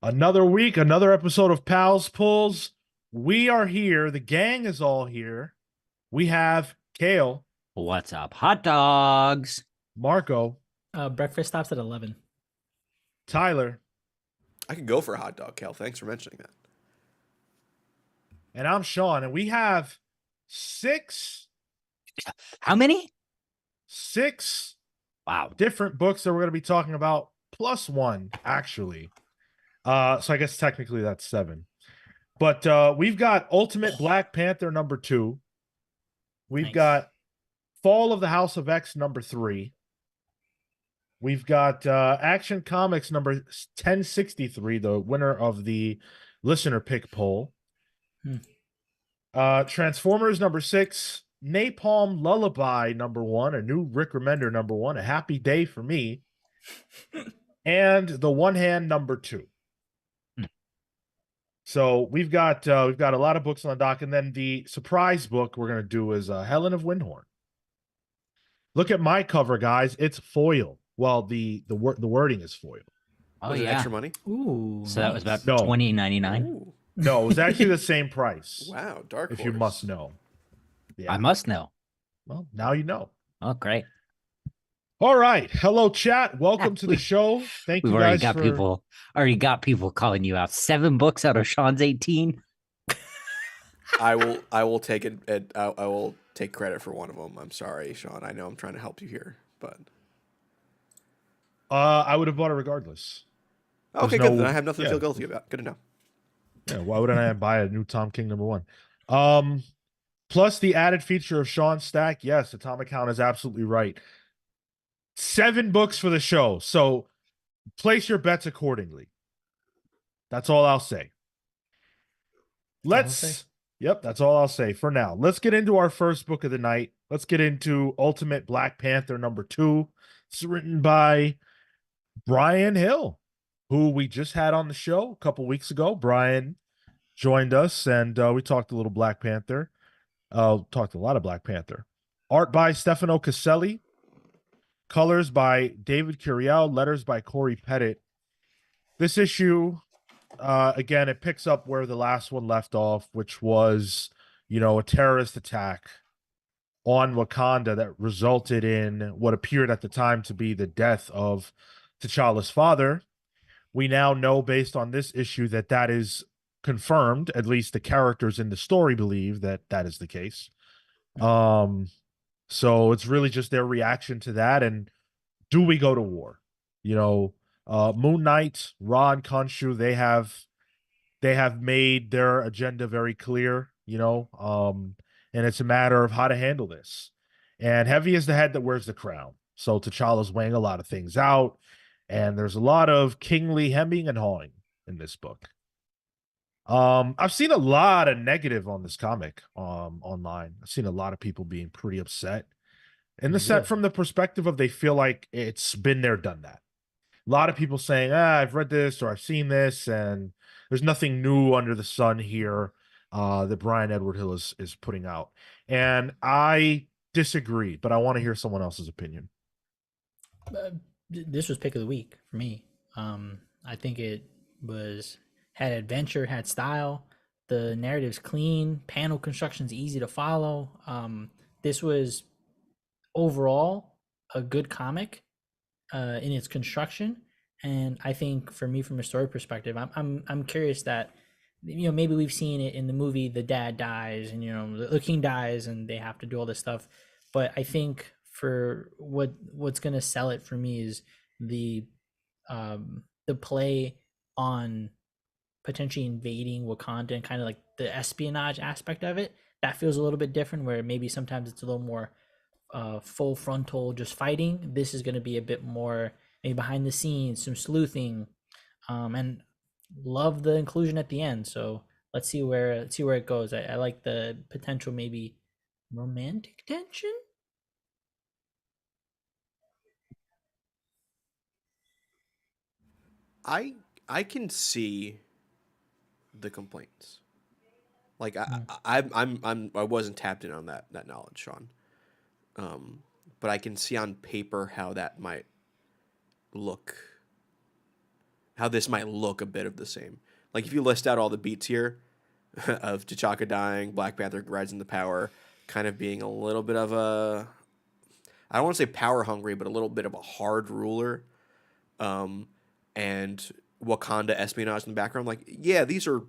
Another week, another episode of Pals Pulls. We are here. The gang is all here. We have Kale, What's up, hot dogs? Marco, Breakfast stops at 11. Tyler, I could go for a hot dog, Kel. Thanks for mentioning that. and I'm Sean. And we have six How many? Wow. different books that we're going to be talking about, plus one, actually. So I guess technically that's seven. But we've got Ultimate Black Panther #2. We've Nice. got Fall of the House of X #3. We've got Action Comics number 1063, the winner of the listener pick poll. Transformers #6, Napalm Lullaby #1, a new Rick Remender #1, a happy day for me, and the One Hand #2. So we've got a lot of books on the dock, and then the surprise book we're gonna do is Helen of Wyndhorn. Look at my cover, guys. It's foil. Well, the wording is foil. Oh Was it yeah. extra money? Ooh. So that was about No. $20.99. Ooh, No, it was actually the same price. wow, dark If horse. you must know. Yeah. I must know. Well, now you know. Oh, great. All right. Hello, chat. Welcome to the We- show. Thank We've you already guys got for people calling you out. 7 books out of Sean's 18. I will take it. I will take credit for one of them. I'm sorry, Sean. I know I'm trying to help you here, but I would have bought it regardless. okay, no- good. Then I have nothing yeah. to feel guilty about. Good to know. Yeah, why wouldn't I buy a new Tom King #1? Plus the added feature of Sean's stack. Yes, Atomic Count is absolutely right. 7 books for the show. So place your bets accordingly. That's all I'll say. Yep, that's all I'll say for now. Let's get into our first book of the night. Let's get into Ultimate Black Panther #2. It's written by Brian Hill, who we just had on the show a couple weeks ago. Brian joined us, and we talked a little Black Panther. Talked a lot of Black Panther. Art by Stefano Caselli. Colors by David Curiel. Letters by Corey Pettit. This issue, again, it picks up where the last one left off, which was, a terrorist attack on Wakanda that resulted in what appeared at the time to be the death of T'Challa's father. We now know, based on this issue, that that is confirmed. At least the characters in the story believe that that is the case. So it's really just their reaction to that, and do we go to war? Moon Knight, Ra and Khonshu, they have made their agenda very clear, and it's a matter of how to handle this. And heavy is the head that wears the crown. So T'Challa's weighing a lot of things out, and there's a lot of kingly hemming and hawing in this book. I've seen a lot of negative on this comic online. I've seen a lot of people being pretty upset. In the set from the perspective of they feel like it's been there, done that. A lot of people saying, I've read this or I've seen this, and there's nothing new under the sun here that Brian Edward Hill is putting out. And I disagree, but I want to hear someone else's opinion. This was pick of the week for me. I think it had adventure, had style. The narrative's clean. Panel construction's easy to follow. This was overall a good comic in its construction, and I think for me, from a story perspective, I'm curious that maybe we've seen it in the movie. The dad dies, and the king dies, and they have to do all this stuff. But I think for what's gonna sell it for me is the play on potentially invading Wakanda and kind of like the espionage aspect of it. That feels a little bit different, where maybe sometimes it's a little more full frontal just fighting. This is going to be a bit more maybe behind the scenes, some sleuthing, and love the inclusion at the end. So let's see where it goes. I like the potential maybe romantic tension. I can see the complaints. Like I wasn't tapped in on that knowledge, Sean. But I can see on paper how that might look how this might look a bit of the same. Like if you list out all the beats here of T'Chaka dying, Black Panther rising to power, kind of being a little bit of a, I don't want to say power hungry, but a little bit of a hard ruler, um, and Wakanda espionage in the background. Like, yeah, these are,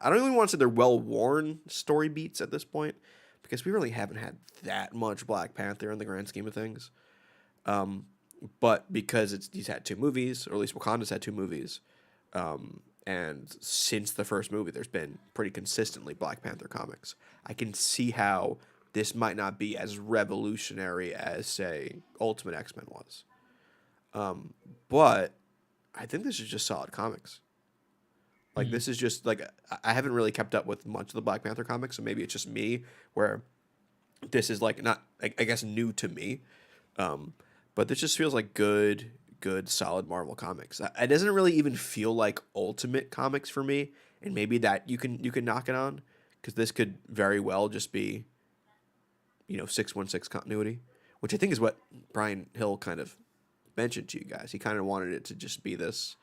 I don't even want to say they're well worn story beats at this point, because we really haven't had that much Black Panther in the grand scheme of things. Um, but because he's had two movies, or at least Wakanda's had two movies, and since the first movie, there's been pretty consistently Black Panther comics. I can see how this might not be as revolutionary as, say, Ultimate X-Men was. But I think this is just solid comics. Like, this is just, like, I haven't really kept up with much of the Black Panther comics, so maybe it's just me, where this is, like, not, I guess, new to me. But this just feels like good, solid Marvel comics. It doesn't really even feel like Ultimate comics for me, and maybe that you can knock it on, because this could very well just be, 616 continuity, which I think is what Brian Hill kind of mentioned to you guys. He kind of wanted it to just be this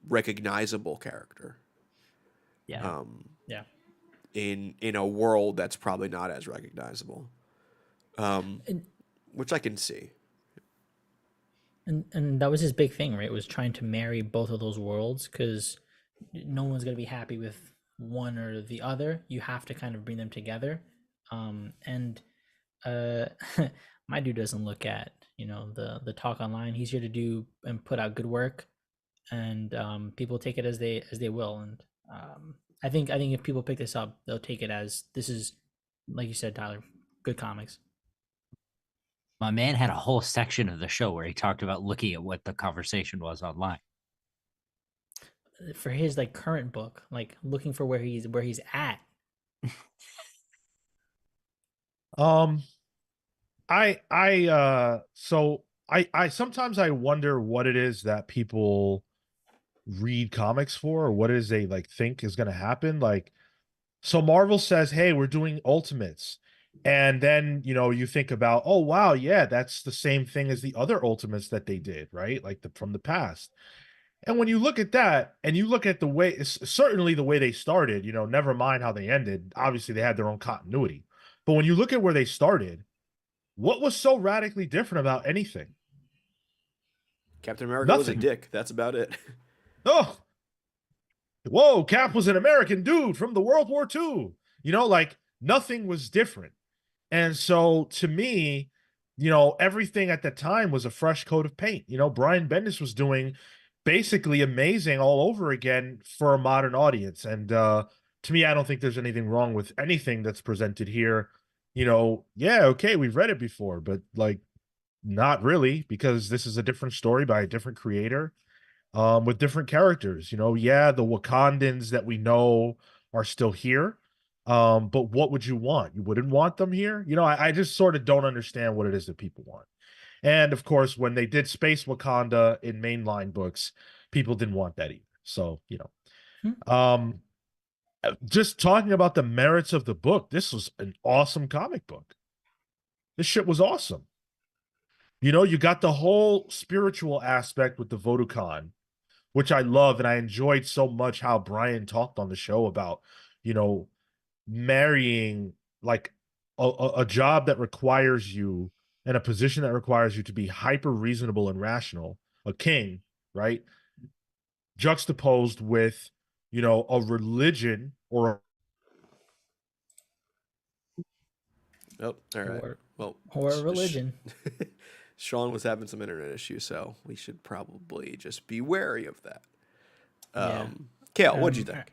recognizable character. Yeah. Yeah. In a world that's probably not as recognizable, And which I can see. and that was his big thing, right? Was trying to marry both of those worlds, because no one's gonna be happy with one or the other. You have to kind of bring them together. And uh, my dude doesn't look at the talk online. He's here to do and put out good work, and people take it as they will. And I think if people pick this up, they'll take it as this is, like you said, Tyler, good comics. My man had a whole section of the show where he talked about looking at what the conversation was online. For his like current book, like looking for where he's at. Um, so I sometimes I wonder what it is that people read comics for, or what it is they like think is going to happen. Like, so Marvel says, "Hey, we're doing Ultimates." And then, you think about, "Oh, wow, yeah, that's the same thing as the other Ultimates that they did, right? Like from the past." And when you look at that and you look at the way, certainly the way they started, never mind how they ended. Obviously, they had their own continuity. But when you look at where they started, what was so radically different about anything? Captain America was a Nothing. dick. That's about it. Oh, whoa, Cap was an American dude from the World War II. Like nothing was different. And so to me, everything at the time was a fresh coat of paint. Brian Bendis was doing basically amazing all over again for a modern audience. And to me, I don't think there's anything wrong with anything that's presented here. Yeah, okay, we've read it before, but like not really, because this is a different story by a different creator, with different characters. Yeah, the Wakandans that we know are still here. But what would you want? You wouldn't want them here? I just sort of don't understand what it is that people want. And of course, when they did Space Wakanda in mainline books, people didn't want that either. So, um, just talking about the merits of the book, this was an awesome comic book. This shit was awesome. You got the whole spiritual aspect with the Vodukhan, which I love, and I enjoyed so much how Brian talked on the show about, you know, marrying like a job that requires you, and a position that requires you to be hyper reasonable and rational, a king, right? Juxtaposed with, a religion or Oh, all right. Or Well, religion. Sean was having some internet issues, so we should probably just be wary of that. Yeah. Kale, what'd you think?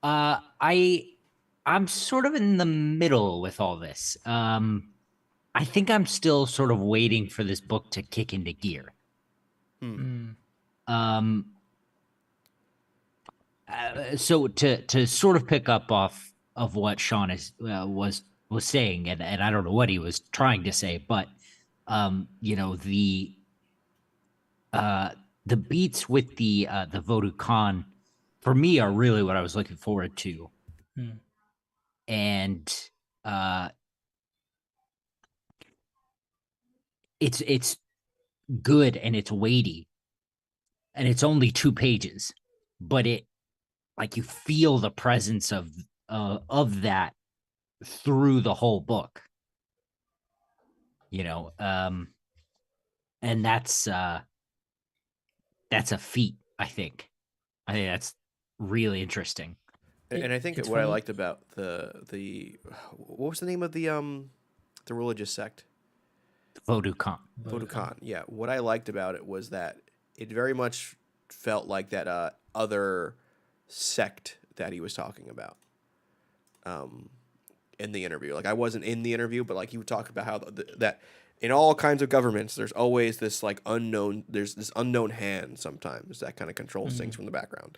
I'm sort of in the middle with all this. I think I'm still sort of waiting for this book to kick into gear. Um, so to sort of pick up off of what Sean was saying, and I don't know what he was trying to say, but the beats with the Voodoo Khan for me are really what I was looking forward to. And it's good and it's weighty, and it's only 2 pages, but it like you feel the presence of that through the whole book. You know, and that's a feat, I think. I think that's really interesting. And I think It's what I funny. liked about the what was the name of the religious sect? Vodukon. Budokan. Yeah. What I liked about it was that it very much felt like that other sect that he was talking about in the interview. Like I wasn't in the interview, but like he would talk about how that in all kinds of governments, there's always this like there's this unknown hand sometimes that kind of controls things from the background.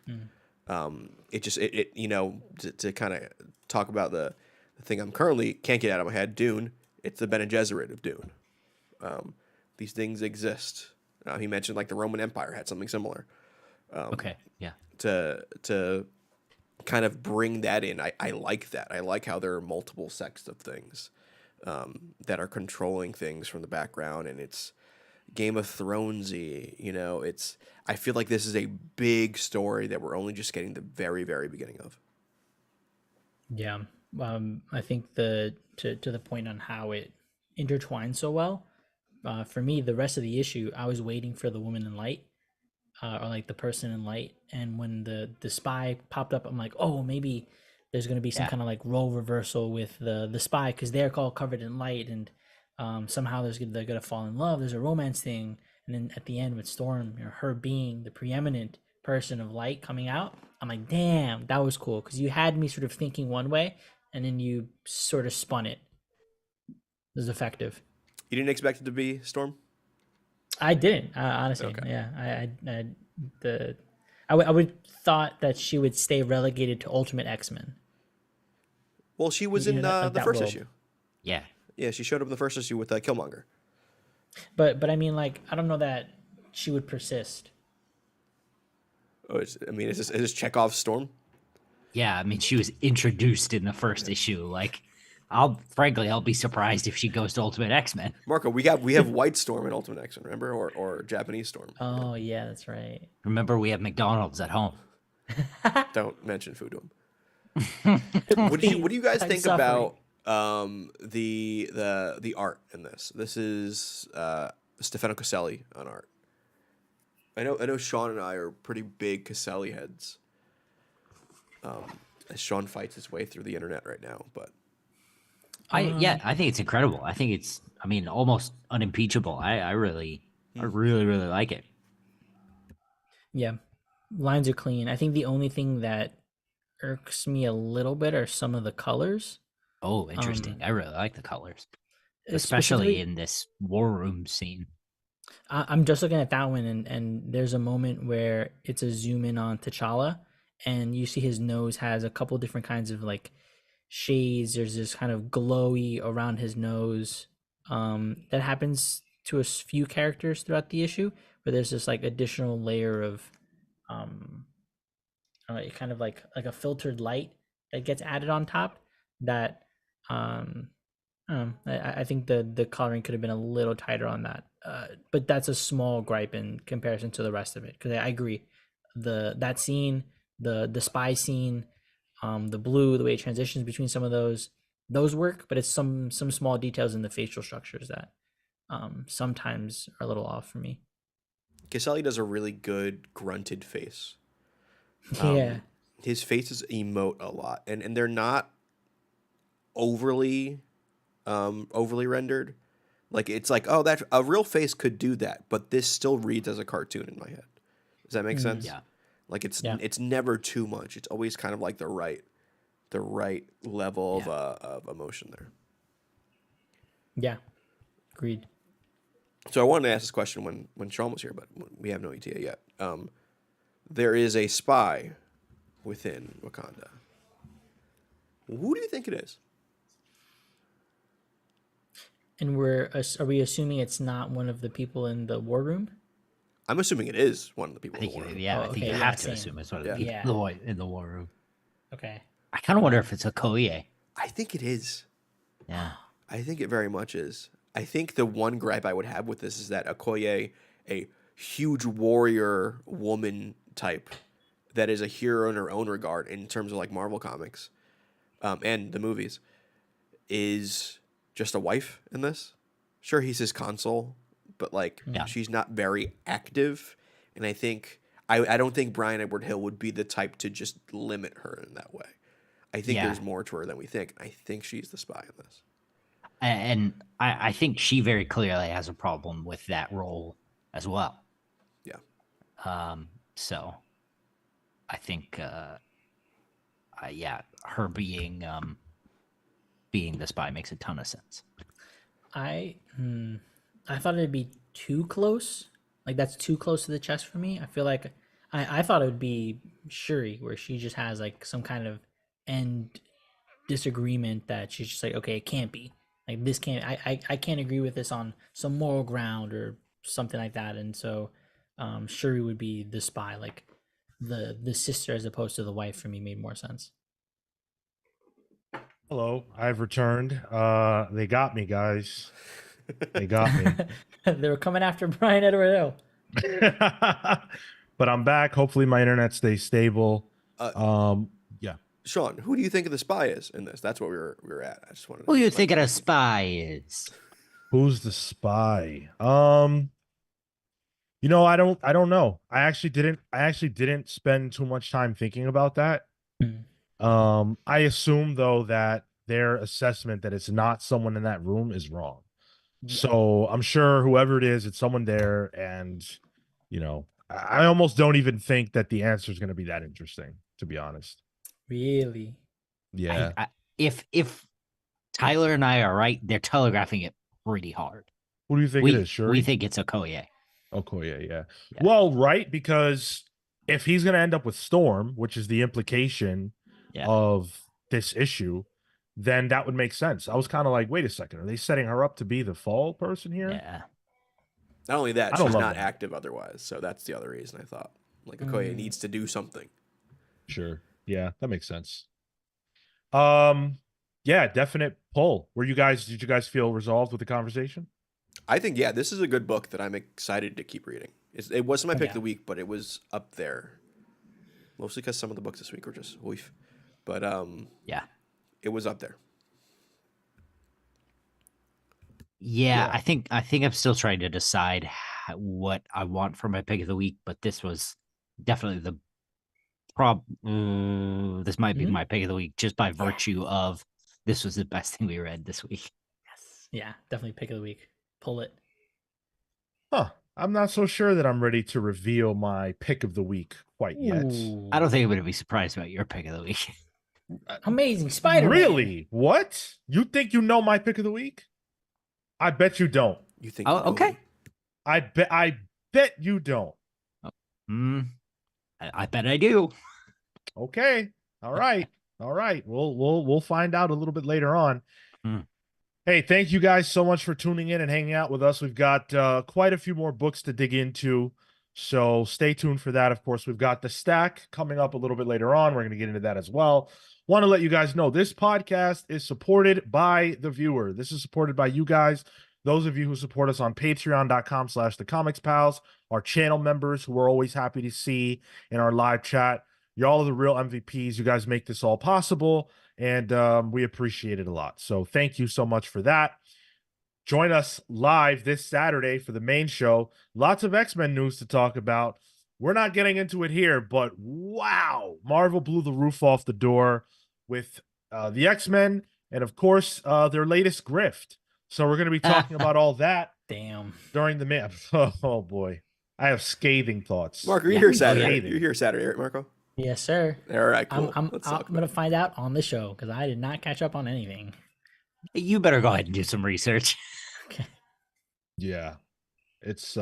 It you know, to kind of talk about the thing I'm currently can't get out of my head, Dune. It's the Bene Gesserit of Dune. These things exist. He mentioned like the Roman Empire had something similar. Okay, yeah. To kind of bring that in, I like that. I like how there are multiple sects of things that are controlling things from the background, and it's Game of Thronesy. You know, I feel like this is a big story that we're only just getting the very, very beginning of. Yeah. I think to the point on how it intertwines so well, for me, the rest of the issue, I was waiting for the woman in light, or like the person in light. And when the spy popped up, I'm like, oh, maybe there's going to be some Yeah. kind of like role reversal with the spy, because they're all covered in light, and somehow they're going to fall in love. There's a romance thing. And then at the end with Storm, you know, her being the preeminent person of light coming out, I'm like, damn, that was cool, because you had me sort of thinking one way, and then you sort of spun it. It was effective. You didn't expect it to be Storm? I didn't, honestly. Okay. Yeah, I would thought that she would stay relegated to Ultimate X-Men. Well, she was You in know, like the that first world. issue. Yeah. Yeah, she showed up in the first issue with Killmonger. But I mean, like, I don't know that she would persist. Oh, is this Chekhov's Storm? Yeah, I mean, she was introduced in the first issue. Like, I'll be surprised if she goes to Ultimate X-Men. Marco, we have White Storm in Ultimate X-Men, remember, or Japanese Storm. Oh yeah, that's right. Remember, we have McDonald's at home. Don't mention food to him. What do you guys I'm think suffering. about the art in this? This is Stefano Caselli on art. I know Sean and I are pretty big Caselli heads. As Sean fights his way through the internet right now, but I think it's incredible. I think it's, I mean, almost unimpeachable. I really like it. Yeah, lines are clean. I think the only thing that irks me a little bit are some of the colors. Oh, interesting. I really like the colors, especially Specifically, in this war room scene. I'm just looking at that one, and there's a moment where it's a zoom in on T'Challa, and you see his nose has a couple different kinds of like shades. There's this kind of glowy around his nose. That happens to a few characters throughout the issue, where there's this like additional layer of kind of like a filtered light that gets added on top. That I think the coloring could have been a little tighter on that, but that's a small gripe in comparison to the rest of it. Because I agree, that scene, the spy scene, the blue, the way it transitions between some of those work, but it's some small details in the facial structures that sometimes are a little off for me. Caselli does a really good grunted face. Yeah, His faces emote a lot, and they're not overly rendered. Like it's like, oh, that a real face could do that, but this still reads as a cartoon in my head. Does that make sense? Yeah. Like it's Yeah. it's never too much. It's always kind of like the right level of emotion there. yeah, agreed. So I wanted to ask this question when Sean was here, but we have no idea yet. There is a spy within Wakanda. Who do you think it is? And are we assuming it's not one of the people in the war room? I'm assuming it is one of the people I in the think, war room. yeah, Oh, I think okay, you yeah, have to same. assume it's one of Yeah. the people Yeah. in the war room. Okay. I kind of wonder if it's a Okoye. I think it is. Yeah. I think it very much is. I think the one gripe I would have with this is that Okoye, a huge warrior woman type that is a hero in her own regard in terms of like Marvel comics, and the movies, is just a wife in this. Sure, he's his console, but like Yeah. she's not very active, and I don't think Brian Edward Hill would be the type to just limit her in that way. I think Yeah. there's more to her than we think. I think she's the spy in this. And I think she very clearly has a problem with that role as well. Yeah. So I think, yeah, her being the spy makes a ton of sense. I thought it'd be too close. Like that's too close to the chest for me. I feel like I thought it would be Shuri, where she just has like some kind of end disagreement that she's just like, okay, it can't be. Like this can't. I can't agree with this on some moral ground or something like that. And so, Shuri would be the spy, like the sister as opposed to the wife. For me, made more sense. Hello, I've returned. They got me, guys. They got me. They were coming after Brian Edward Hill. But I'm back. Hopefully my internet stays stable. Yeah. Sean, who do you think the spy is in this? That's what we were at. I just wanted. Who you thinking a spy is? Who's the spy? You know, I don't know. I actually didn't spend too much time thinking about that. I assume though that their assessment that it's not someone in that room is wrong. So I'm sure whoever it is, it's someone there, and you know, I almost don't even think that the answer is going to be that interesting, to be honest. Really? Yeah. If Tyler and I are right, they're telegraphing it pretty hard. Who do you think it is? Shuri? We think it's Okoye. Okoye, yeah. Yeah. Well, right, because if he's going to end up with Storm, which is the implication of this issue, then that would make sense. I was kind of like, wait a second, are they setting her up to be the fall person here? Yeah. Not only that, I don't she's love not that. active otherwise. So that's the other reason I thought like Okoye needs to do something. Sure. Yeah, that makes sense. Yeah, definite pull. Did you guys feel resolved with the conversation? I think this is a good book that I'm excited to keep reading. It wasn't my pick of the week, but it was up there. Mostly because some of the books this week were just oof. But Yeah. it was up there. Yeah, I think I'm still trying to decide what I want for my pick of the week, but this was definitely the this might be my pick of the week just by virtue of this was the best thing we read this week. Yes. Yeah, definitely pick of the week. Pull it. Huh. I'm not so sure that I'm ready to reveal my pick of the week quite yet. I don't think I'm going to be surprised about your pick of the week. Amazing Spider-Man. Really? What? You think you know my pick of the week? I bet you don't. You think? Oh, okay. I bet you don't. I bet I do. Okay. All right. All right. We'll find out a little bit later on. Hey, thank you guys so much for tuning in and hanging out with us. We've got quite a few more books to dig into, so stay tuned for that. Of course, we've got the stack coming up a little bit later on. We're going to get into that as well. Want to let you guys know this podcast is supported by the viewer. This is supported by you guys, those of you who support us on patreon.com/thecomicspals, our channel members who we're always happy to see in our live chat. Y'all are the real MVPs. You guys make this all possible, and we appreciate it a lot. So thank you so much for that. Join us live this Saturday for the main show. Lots of X-Men news to talk about. We're not getting into it here, but wow, Marvel blew the roof off the door with the X-Men and, of course, their latest grift. So we're going to be talking about all that during the main. Oh, boy. I have scathing thoughts. Marco, you're here Saturday. You're here Saturday, right, Marco? Yes, sir. All right, cool. I'm going to find out on the show because I did not catch up on anything. You better go ahead and do some research. Okay. Yeah. It's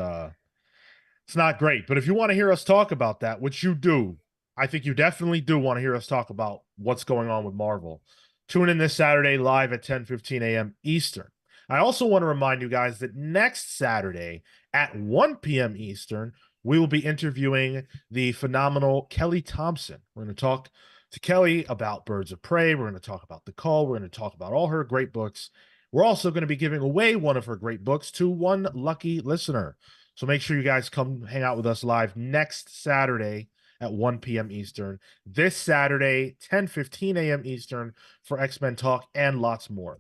not great, but if you want to hear us talk about that, which you do, I think you definitely do want to hear us talk about what's going on with Marvel. Tune in this Saturday live at 10:15 a.m. Eastern. I also want to remind you guys that next Saturday at 1 p.m. Eastern, we will be interviewing the phenomenal Kelly Thompson. We're going to talk to Kelly about Birds of Prey. We're going to talk about The Call. We're going to talk about all her great books. We're also going to be giving away one of her great books to one lucky listener. So make sure you guys come hang out with us live next Saturday at 1 p.m. Eastern. This Saturday, 10:15 a.m. Eastern for X-Men Talk and lots more.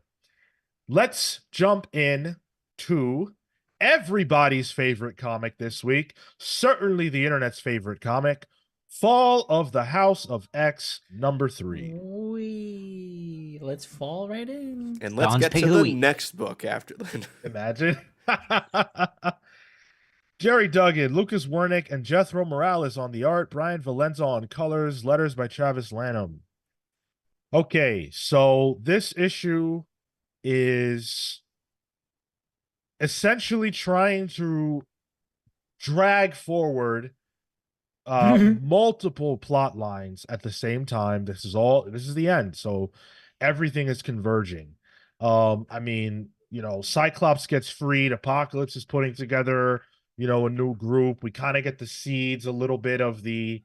Let's jump in to everybody's favorite comic this week, certainly the internet's favorite comic, Fall of the House of X #3. Let's fall right in. And let's Don's get pick to of the the week. next book after that. Imagine. Jerry Duggan, Lucas Wernick, and Jethro Morales on the art, Brian Valenza on colors, letters by Travis Lanham. Okay, so this issue is essentially trying to drag forward multiple plot lines at the same time. This is the end, so everything is converging. I mean, Cyclops gets freed, Apocalypse is putting together, a new group. We kind of get the seeds, a little bit of the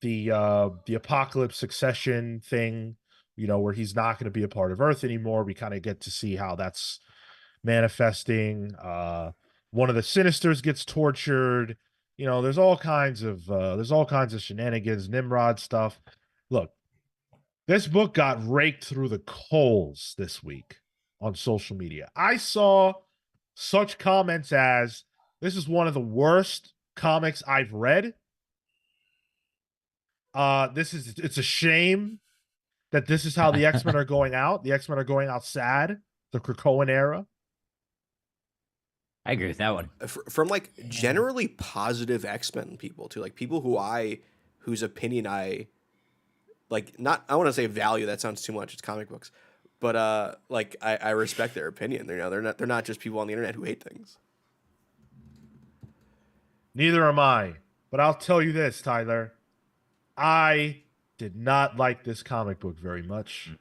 Apocalypse succession thing, where he's not going to be a part of Earth anymore. We kind of get to see how that's manifesting. One of the Sinisters gets tortured. There's all kinds of shenanigans, Nimrod stuff. Look, this book got raked through the coals this week on social media. I saw such comments as, "This is one of the worst comics I've read. It's a shame that this is how the X-Men are going out. The X-Men are going out sad. The Krakoan era." I agree with that one. From like generally positive X-Men people too, like people whose opinion I like, not, I want to say value, that sounds too much, it's comic books, but like I respect their opinion. They're not just people on the internet who hate things. Neither am I, but I'll tell you this, Tyler, I did not like this comic book very much.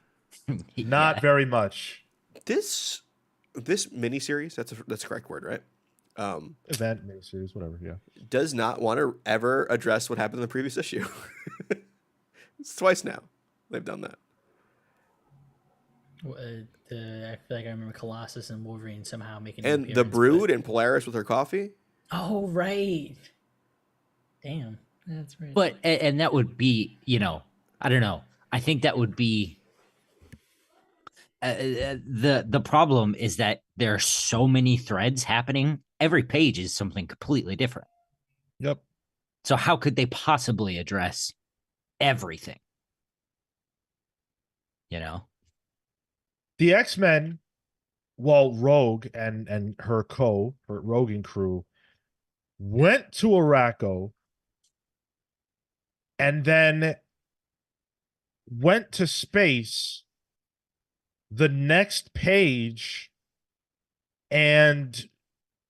Not very much. This miniseries, that's the correct word, right? Event, miniseries, whatever, yeah. Does not want to ever address what happened in the previous issue. It's twice now they've done that. I feel like I remember Colossus and Wolverine somehow making And the Brood and Polaris with her coffee. Oh, right. Damn, that's right. But and that would be, I don't know. I think that would be the problem is that there are so many threads happening. Every page is something completely different. Yep. So how could they possibly address everything? The X-Men, Rogue and her Rogue and crew, went to Araco and then went to space the next page and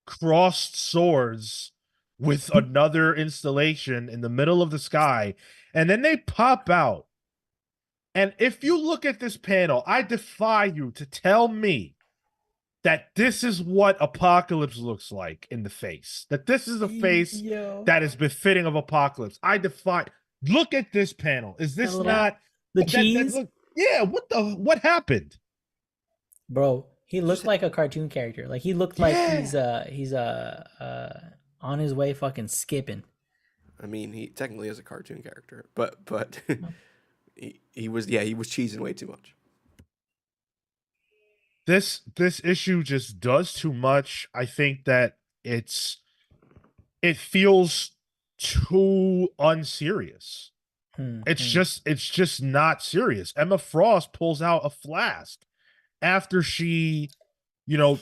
crossed swords with another installation in the middle of the sky, and then they pop out. And if you look at this panel, I defy you to tell me that this is what Apocalypse looks like in the face. That this is a face that is befitting of Apocalypse. I defy. Look at this panel. Is this not the cheese? Yeah. What happened, bro? He looked like a cartoon character. Like he looked like he's on his way fucking skipping. I mean, he technically is a cartoon character, but he was cheesing way too much. This issue just does too much. I think that it feels too unserious. It's just not serious. Emma Frost pulls out a flask after she,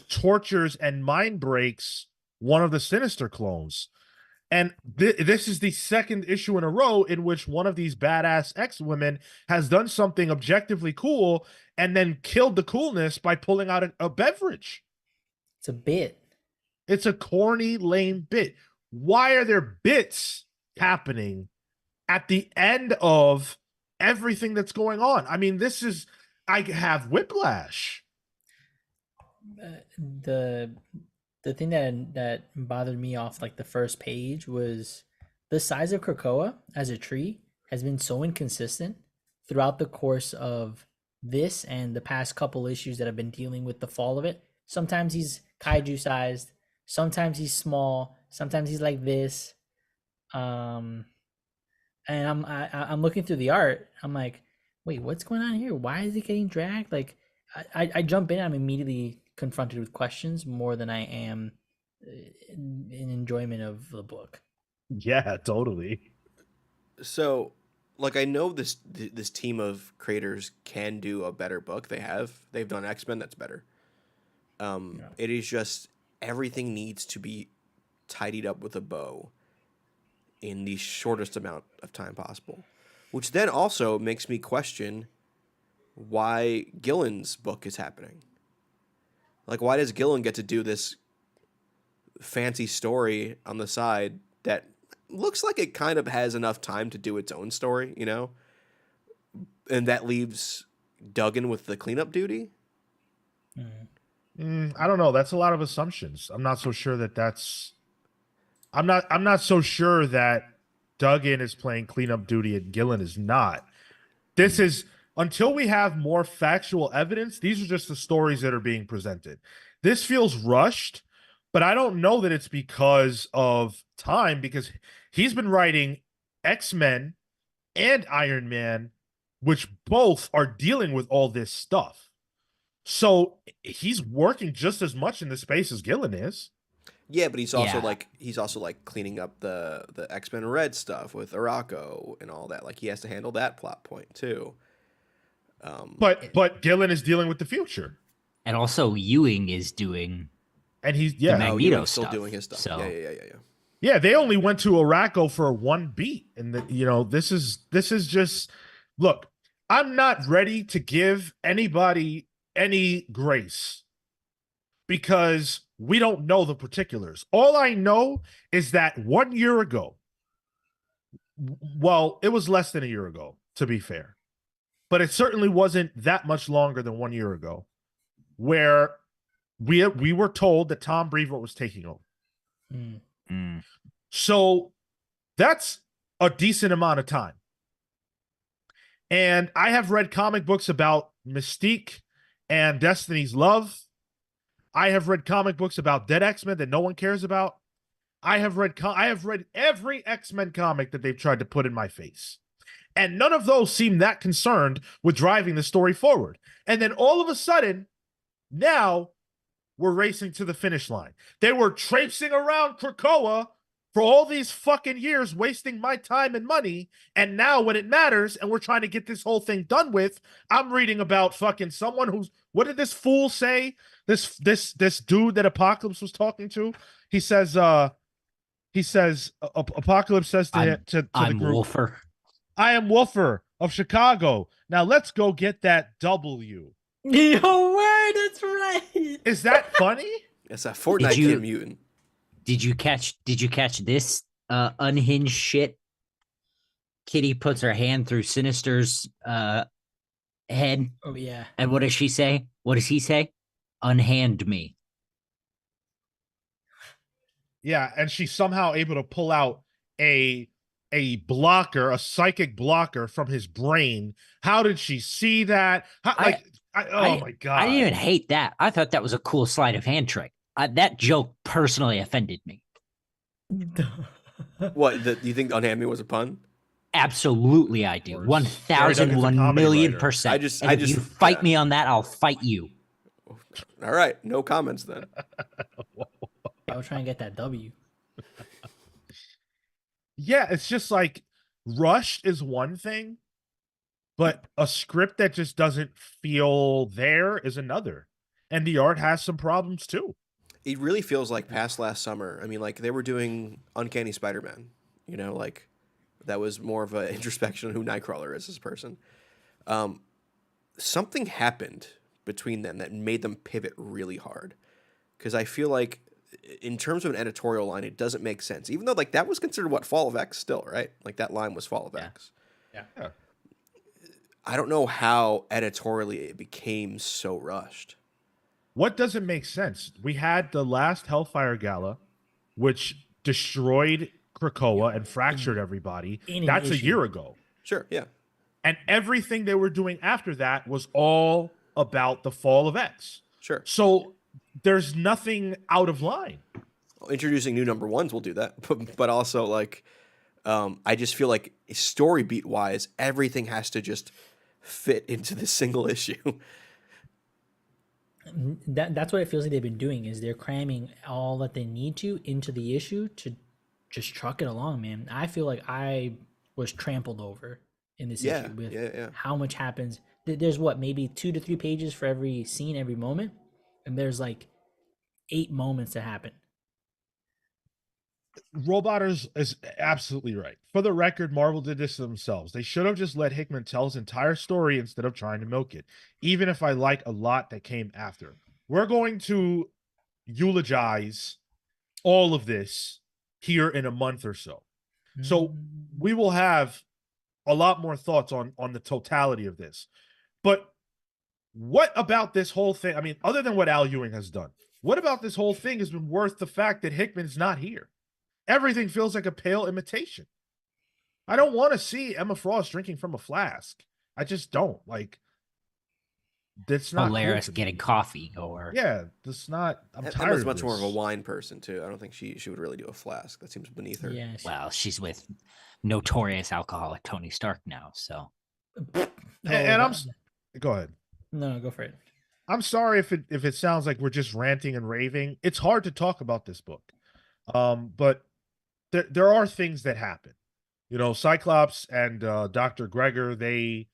tortures and mind breaks one of the Sinister clones. And this is the second issue in a row in which one of these badass X-women has done something objectively cool and then killed the coolness by pulling out a beverage. It's a bit. It's a corny, lame bit. Why are there bits happening at the end of everything that's going on? I mean, I have whiplash. The thing that bothered me off like the first page was the size of Krakoa as a tree has been so inconsistent throughout the course of this and the past couple issues that have been dealing with the fall of it. Sometimes he's kaiju sized, sometimes he's small, sometimes he's like this. Um, and I'm looking through the art. I'm like, wait, what's going on here? Why is it getting dragged? Like, I jump in. I'm immediately confronted with questions more than I am in enjoyment of the book. Yeah, totally. So, like, I know this team of creators can do a better book. They've done X-Men that's better. Yeah. It is just everything needs to be tidied up with a bow in the shortest amount of time possible, which then also makes me question why Gillen's book is happening. Like, why does Gillen get to do this fancy story on the side that looks like it kind of has enough time to do its own story, you know? And that leaves Duggan with the cleanup duty? I don't know. That's a lot of assumptions. I'm not so sure that that's. I'm not so sure that Duggan is playing cleanup duty and Gillen is not. This is until we have more factual evidence. These are just the stories that are being presented. This feels rushed, but I don't know that it's because of time, because he's been writing X-Men and Iron Man, which both are dealing with all this stuff. So he's working just as much in the space as Gillen is. Yeah, but he's also Yeah. like cleaning up the X-Men Red stuff with Araco and all that. Like, he has to handle that plot point too. But Gillen is dealing with the future. And also Ewing is doing And he's the yeah. Magneto Ewing's still stuff. doing his stuff. So Yeah. Yeah, they only went to Araco for one beat. And this is just look, I'm not ready to give anybody any grace because we don't know the particulars. All I know is that 1 year ago, well, it was less than a year ago, to be fair, but it certainly wasn't that much longer than 1 year ago, where we were told that Tom Brevoort was taking over. So that's a decent amount of time. And I have read comic books about Mystique and Destiny's Love. I have read comic books about Dead X-Men that no one cares about. I have read every X-Men comic that they've tried to put in my face. And none of those seem that concerned with driving the story forward. And then all of a sudden, now we're racing to the finish line. They were traipsing around Krakoa for all these fucking years, wasting my time and money. And now when it matters and we're trying to get this whole thing done with, I'm reading about fucking someone who's, what did this fool say? This dude that Apocalypse was talking to? He says Apocalypse says to the group, Wolfer. I am Wolfer of Chicago. Now let's go get that W. Yo, word, that's right. Is that funny? It's a Fortnite Kid Mutant. Did you catch this unhinged shit? Kitty puts her hand through Sinister's head. Oh yeah. And what does she say? What does he say? Unhand me. Yeah, and she's somehow able to pull out a blocker, a psychic blocker from his brain. How did she see that? Oh my god! I didn't even hate that. I thought that was a cool sleight of hand trick. That joke personally offended me. What? You think unhand me was a pun? Absolutely, I do. 1,001,000,000%. If you fight me on that, I'll fight you. All right, no comments then. I was trying to get that W. Yeah, it's just like rushed is one thing, but a script that just doesn't feel there is another. And the art has some problems too. It really feels like past last summer. I mean, like, they were doing Uncanny Spider-Man, like that was more of an introspection on who Nightcrawler is as a person. Something happened between them that made them pivot really hard. Because I feel like in terms of an editorial line, it doesn't make sense. Even though, like, that was considered Fall of X still, right? Like, that line was Fall of X. Yeah. I don't know how editorially it became so rushed. What doesn't make sense? We had the last Hellfire Gala, which destroyed Krakoa and fractured everybody. That's a year ago. Sure, yeah. And everything they were doing after that was all about the fall of X. Sure. So there's nothing out of line. Introducing new number ones will do that, but also like I just feel like story beat wise, everything has to just fit into this single issue. That's what it feels like they've been doing, is they're cramming all that they need to into the issue to just truck it along, man. I feel like I was trampled over in this Yeah, issue with yeah. how much happens. There's what, maybe 2 to 3 pages for every scene, every moment, and there's like 8 moments that happen. Roboters is absolutely right. For the record, Marvel did this to themselves. They should have just let Hickman tell his entire story instead of trying to milk it, even if I like a lot that came after. We're going to eulogize all of this here in a month or so. So we will have a lot more thoughts on the totality of this. But what about this whole thing? I mean, other than what Al Ewing has done, what about this whole thing has been worth the fact that Hickman's not here? Everything feels like a pale imitation. I don't want to see Emma Frost drinking from a flask. I just don't. Like, that's not Polaris cool getting coffee, or yeah, that's not. I'm tired. Emma's of much more of a this. wine person too. I don't think she would really do a flask. That seems beneath her. Yeah. well, she's with notorious alcoholic Tony Stark now. So And I'm. Go ahead. No, go for it. I'm sorry if it sounds like we're just ranting and raving. It's hard to talk about this book, but there are things that happen. You know, Cyclops and Dr. Gregor, they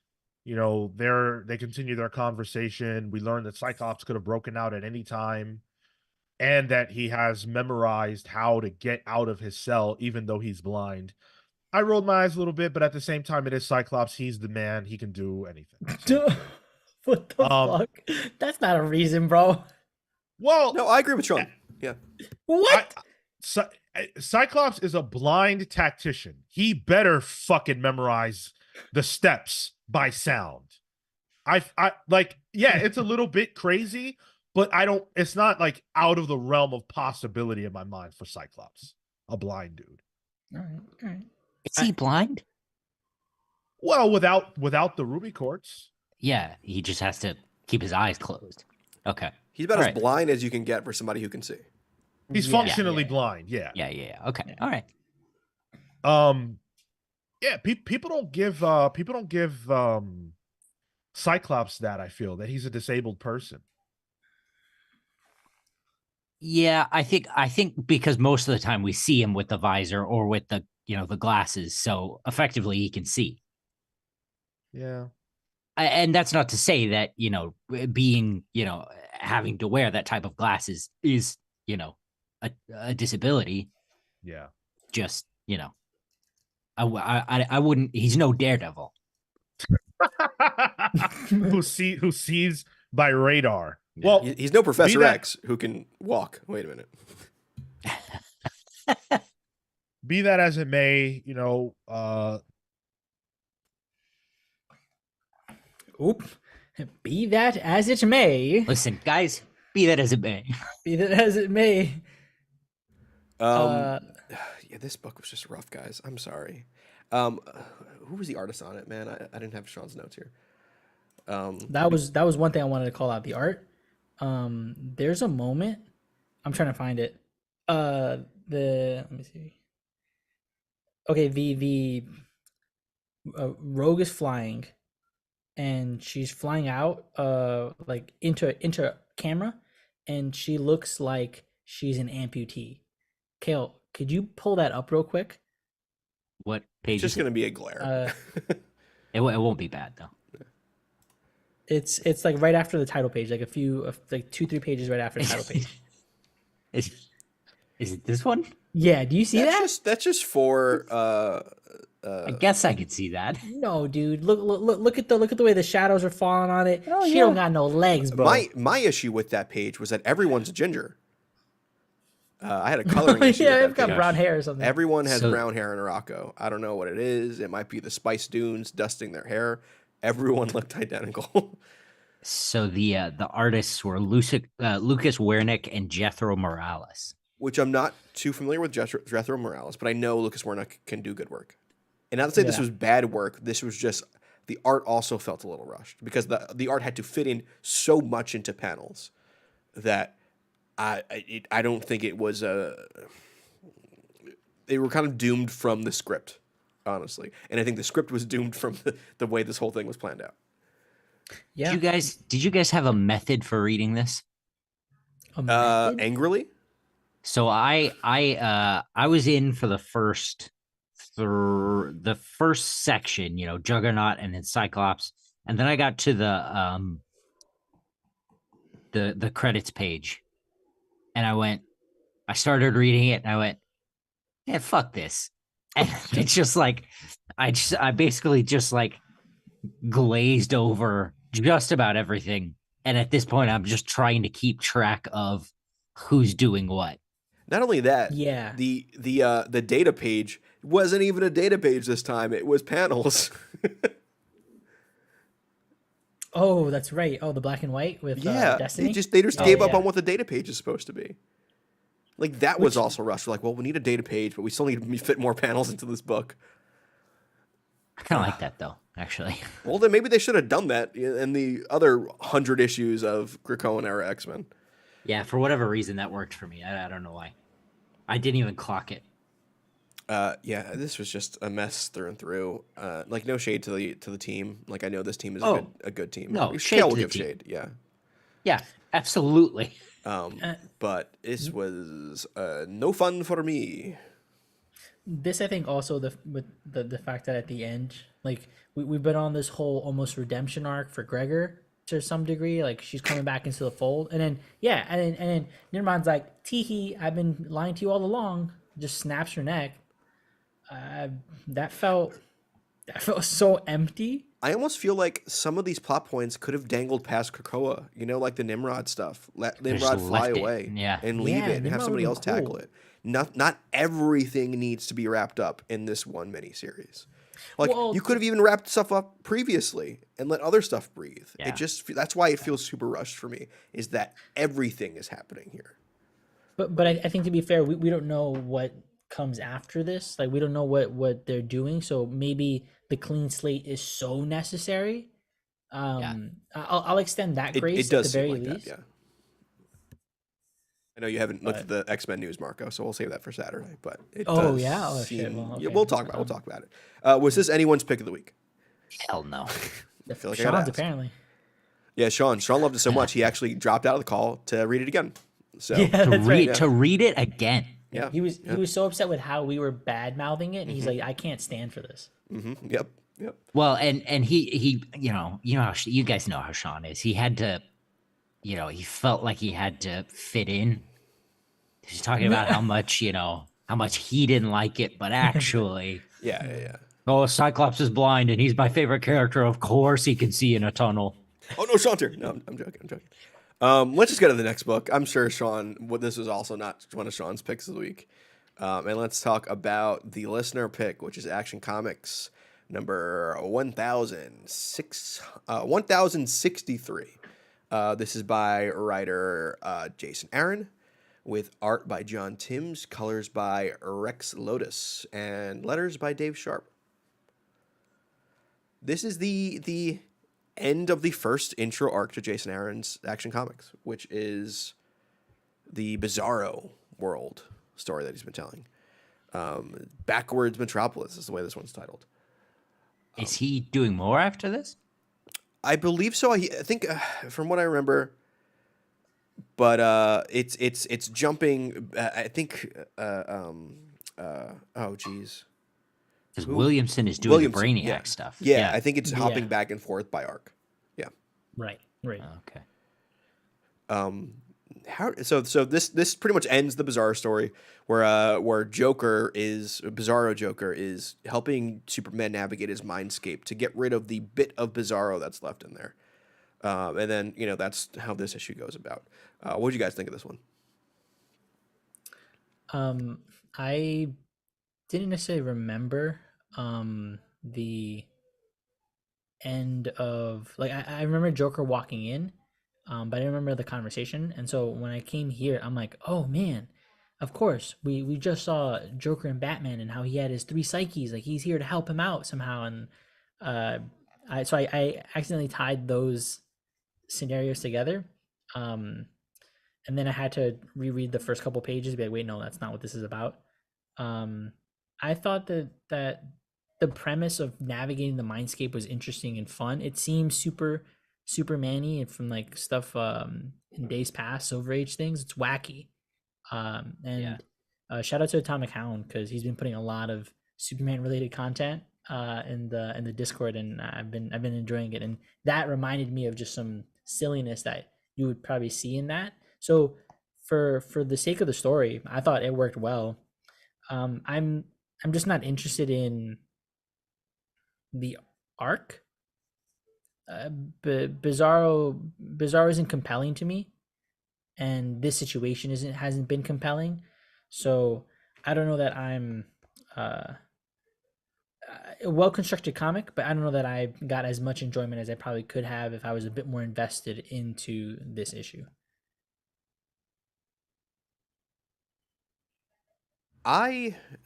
continue their conversation. We learn that Cyclops could have broken out at any time, and that he has memorized how to get out of his cell, even though he's blind. I rolled my eyes a little bit, but at the same time, it is Cyclops. He's the man. He can do anything. So, What the fuck? That's not a reason, bro. well, No, I agree with Sean. Yeah. What? Cyclops is a blind tactician. He better fucking memorize the steps by sound. I like, yeah, it's a little bit crazy, but it's not like out of the realm of possibility in my mind for Cyclops, a blind dude. All right. is he blind? Well, without the ruby quartz. Yeah, he just has to keep his eyes closed. Okay. He's about All as right. blind as you can get for somebody who can see. He's functionally blind. Yeah. Yeah. Okay. Yeah. All right. Yeah, people don't give Cyclops that. I feel that he's a disabled person. Yeah, I think because most of the time we see him with the visor or with the the glasses, so effectively he can see. Yeah. And that's not to say that being having to wear that type of glasses is a disability. Yeah. Just I wouldn't. He's no Daredevil. who sees by radar. Yeah. Well, He's no Professor that- X who can walk. Wait a minute. be that as it may, Oop. Be that as it may. Listen, guys, be that as it may. Be that as it may. Yeah, this book was just rough, guys. I'm sorry. Who was the artist on it, man? I didn't have Sean's notes here. That was one thing I wanted to call out, the art. There's a moment. I'm trying to find it. Let me see. Okay, the Rogue is flying, and she's flying out like into camera, and she looks like she's an amputee. Kale, could you pull that up real quick? What It's page? just Is going to be a glare. it won't be bad though. It's like right after the title page, like like 2-3 pages right after the title page. Is it this one? Yeah, do you see that? That's just for I guess I could see that. No, dude. Look at the way the shadows are falling on it. Oh, She yeah. don't got no legs, bro. my issue with that page was that everyone's a ginger. I had a coloring issue. Yeah, with I've that got page. brown hair or something. Everyone has So- brown hair in Morocco. I don't know what it is. It might be the Spice Dunes dusting their hair. Everyone looked identical. So the artists were Lucas Wernick and Jethro Morales. Which I'm not too familiar with Jethro Morales, but I know Lucas Wernick can do good work. And not to say this Yeah. was bad work. This was just the art also felt a little rushed because the art had to fit in so much into panels that I don't think it was they were kind of doomed from the script, honestly, and I think the script was doomed from the way this whole thing was planned out. Yeah. Did you guys have a method for reading this? A method? Angrily. So I was in for the first section, Juggernaut and then Cyclops, and then I got to the credits page, and I started reading it, and I went, yeah, fuck this, and it's just like I basically just like glazed over just about everything, and at this point, I'm just trying to keep track of who's doing what. Not only that, Yeah. the data page wasn't even a data page this time. It was panels. Oh, that's right. Oh, the black and white with Yeah, Destiny. they just Oh, gave up yeah. on what the data page is supposed to be. Like that was also rushed. We're like, well, we need a data page, but we still need to fit more panels into this book. I kind of like that though, actually. Well, then maybe they should have done that in the other 100 issues of Krakoan era X-Men. Yeah, for whatever reason that worked for me. I don't know why. I didn't even clock it. Yeah, this was just a mess through and through. Like no shade to the team. Like I know this team is a good team. No, shade Kale to will the give team. shade. Yeah. Yeah, absolutely. But this was no fun for me. This I think also with the fact that at the end, like we've been on this whole almost redemption arc for Gregor to some degree, like she's coming back into the fold, and then Nimrod's like, teehee, I've been lying to you all along, just snaps her neck. That felt so empty. I almost feel like some of these plot points could have dangled past Krakoa, like the Nimrod stuff. Let Nimrod Just fly left it, away yeah. and leave Yeah, it and have Nimrod somebody would've else been tackle cool. it. Not everything needs to be wrapped up in this one miniseries. Like Well, you could have even wrapped stuff up previously and let other stuff breathe. Yeah. That's why it feels super rushed for me, is that everything is happening here. But I think to be fair, we don't know what comes after this. Like we don't know what they're doing. So maybe the clean slate is so necessary. I'll extend that grace It does at the very seem like least. that, yeah. I know you haven't looked at the X-Men news, Marco, so we'll save that for Saturday. But it Oh, does yeah? Oh, shit. seem- Well, yeah, okay. we'll talk about it. Was this anyone's pick of the week? Hell no. I feel like I gotta Sean's ask. apparently. Yeah, Sean loved it so much he actually dropped out of the call to read it again. So Yeah, To that's read right. to read it again. yeah, He was so upset with how we were bad mouthing it, and he's Mm-hmm. like, I can't stand for this. yep. Well, and he how you guys know how Sean is. He had to, he felt like he had to fit in. He's talking about how much he didn't like it, but actually, Yeah. oh, Cyclops is blind and he's my favorite character. Of course, he can see in a tunnel. Oh no, Shaunter. No, I'm joking. Let's just go to the next book. I'm sure this was also not one of Sean's picks of the week. And let's talk about the listener pick, which is Action Comics number 1063. This is by writer Jason Aaron, with art by John Timms, colors by Rex Lotus, and letters by Dave Sharp. This is the end of the first intro arc to Jason Aaron's Action Comics, which is the Bizarro world story that he's been telling. Backwards Metropolis is the way this one's titled. Is he doing more after this? I believe so. I think from what I remember, but it's jumping. I think. Oh geez. Because Williamson is doing the Brainiac yeah. stuff. Yeah, I think it's Yeah. hopping back and forth by arc. Yeah. Right. Okay. So this pretty much ends the Bizarro story where Bizarro Joker is helping Superman navigate his mindscape to get rid of the bit of Bizarro that's left in there. And then, that's how this issue goes about. What did you guys think of this one? I didn't necessarily remember the end of, like, I remember Joker walking in, but I didn't remember the conversation. And so when I came here, I'm like, oh man, of course we just saw Joker and Batman and how he had his three psyches, like he's here to help him out somehow. And I accidentally tied those scenarios together. Um, and then I had to reread the first couple pages, be like, wait, no, that's not what this is about. Um, I thought that the premise of navigating the mindscape was interesting and fun. It seems super Superman-y and from like stuff in days past, Silver Age things. It's wacky. And shout out to Atomic Hound because he's been putting a lot of Superman related content in the Discord, and I've been enjoying it. And that reminded me of just some silliness that you would probably see in that. So for the sake of the story, I thought it worked well. I'm just not interested in the arc. Bizarro isn't compelling to me, and this situation hasn't been compelling. So I don't know that I'm uh, a well constructed comic, but I don't know that I got as much enjoyment as I probably could have if I was a bit more invested into this issue.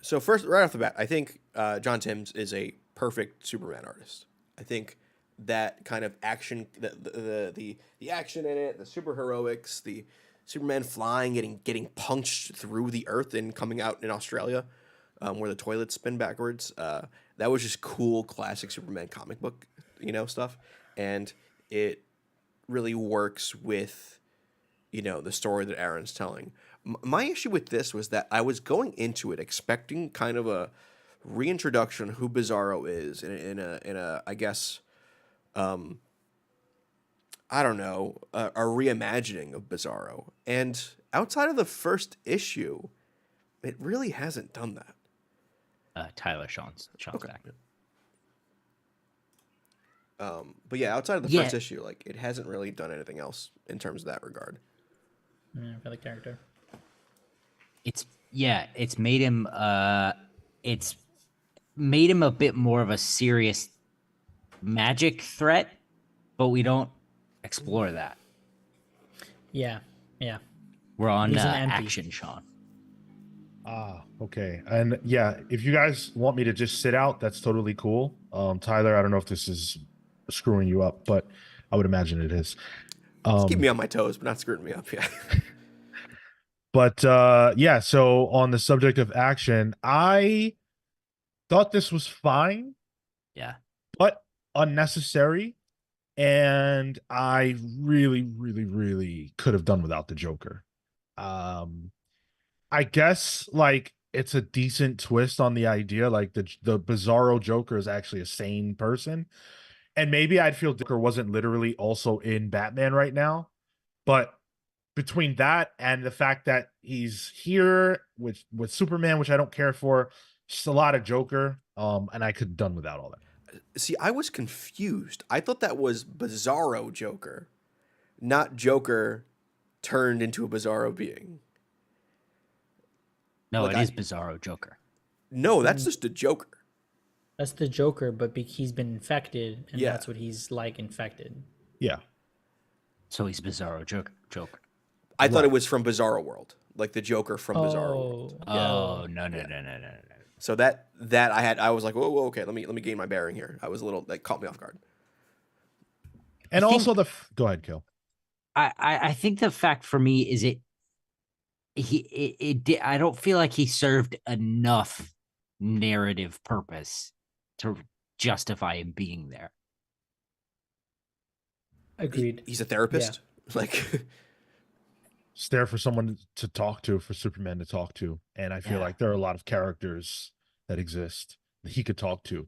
So first, right off the bat, I think John Timms is a perfect Superman artist. I think that kind of action, the action in it, the superheroics, the Superman flying, getting punched through the earth and coming out in Australia, where the toilets spin backwards. That was just cool, classic Superman comic book, stuff, and it really works with the story that Aaron's telling. My issue with this was that I was going into it expecting kind of a reintroduction of who Bizarro is in a I guess I don't know, a reimagining of Bizarro. And outside of the first issue, it really hasn't done that. Tyler Sean's Okay. back. But yeah, outside of the first issue, like it hasn't really done anything else in terms of that regard. Yeah, for the character. It's made him it's made him a bit more of a serious magic threat, but we don't explore that. Yeah. We're on Leaves him empty. action, Sean. Okay. And yeah, if you guys want me to just sit out, that's totally cool. Tyler, I don't know if this is screwing you up, but I would imagine it is. It's keeping me on my toes, but not screwing me up. Yeah. But yeah, so on the subject of action, I thought this was fine. Yeah. But unnecessary. And I really, really, really could have done without the Joker. I guess like it's a decent twist on the idea, like the Bizarro Joker is actually a sane person. And maybe I'd feel Joker wasn't literally also in Batman right now. But between that and the fact that he's here with Superman, which I don't care for, just a lot of Joker. And I could have done without all that. See, I was confused. I thought that was Bizarro Joker, not Joker turned into a Bizarro being. No, it is Bizarro Joker. No, that's just a Joker. That's the Joker, but he's been infected, and Yeah. that's what he's like infected. Yeah. So he's Bizarro Joker. I thought it was from Bizarro World, like the Joker from Bizarro World. Oh, no. So that I was like, whoa, okay, let me gain my bearing here. I was a little, that caught me off guard. And also go ahead, Kill. I think the fact for me is I don't feel like he served enough narrative purpose to justify him being there. Agreed. He's a therapist. Yeah. Like it's there for someone to talk to, for Superman to talk to. And I feel like there are a lot of characters that exist that he could talk to.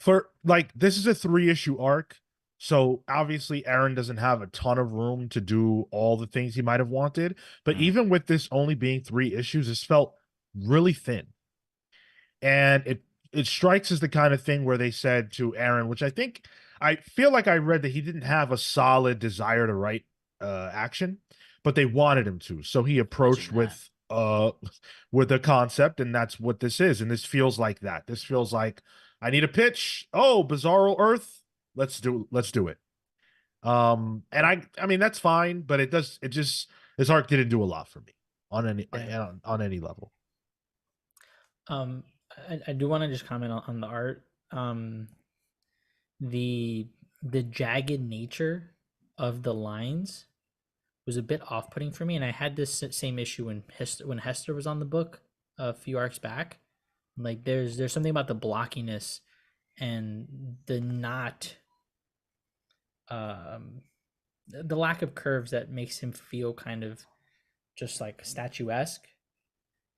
For like, this is a 3-issue arc. So obviously Aaron doesn't have a ton of room to do all the things he might have wanted. But even with this only being 3 issues, this felt really thin. And it strikes as the kind of thing where they said to Aaron, which I feel like I read that he didn't have a solid desire to write action, but they wanted him to. So he approached with a concept, and that's what this is. And this feels like that. This feels like, I need a pitch. Oh, Bizarro Earth. Let's do it. And I mean that's fine, but this arc didn't do a lot for me on any level. I do want to just comment on the art. the jagged nature of the lines was a bit off-putting for me, and I had this same issue when Hester was on the book a few arcs back. Like there's something about the blockiness and the not um the lack of curves that makes him feel kind of just like statuesque.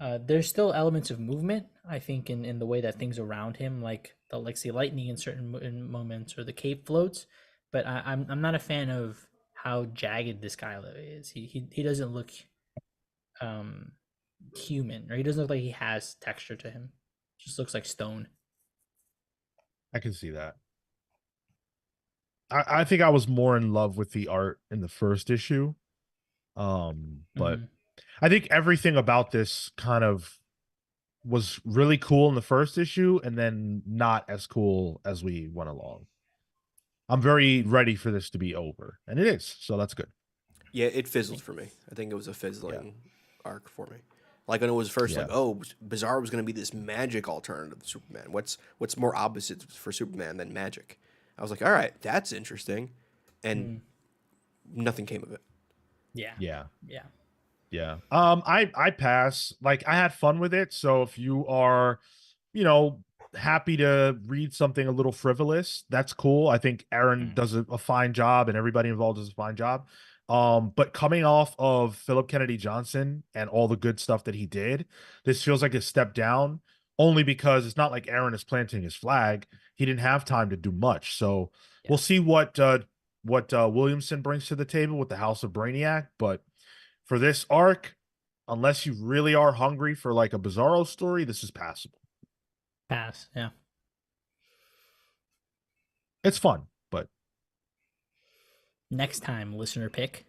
There's still elements of movement, I think, in the way that things around him, like the say lightning in certain moments or the cape floats. But I'm not a fan of how jagged this guy is. He doesn't look um human, or he doesn't look like he has texture to him. Just looks like stone. I can see that. I think I was more in love with the art in the first issue. But I think everything about this kind of was really cool in the first issue and then not as cool as we went along. I'm very ready for this to be over, and it is, so that's good. Yeah, it fizzled for me. I think it was a fizzling arc for me. Like when it was first, like, oh, Bizarro was going to be this magic alternative to Superman. What's more opposite for Superman than magic? I was like, all right, that's interesting, and nothing came of it. Yeah. I pass. Like, I had fun with it, so if you are, happy to read something a little frivolous, that's cool. I think Aaron does a fine job, and everybody involved does a fine job. But coming off of Philip Kennedy Johnson and all the good stuff that he did, this feels like a step down, only because it's not like Aaron is planting his flag. He didn't have time to do much. So we'll see what Williamson brings to the table with the House of Brainiac. But for this arc, unless you really are hungry for like a Bizarro story, this is passable. Pass. Yeah. It's fun, but Next time, listener pick.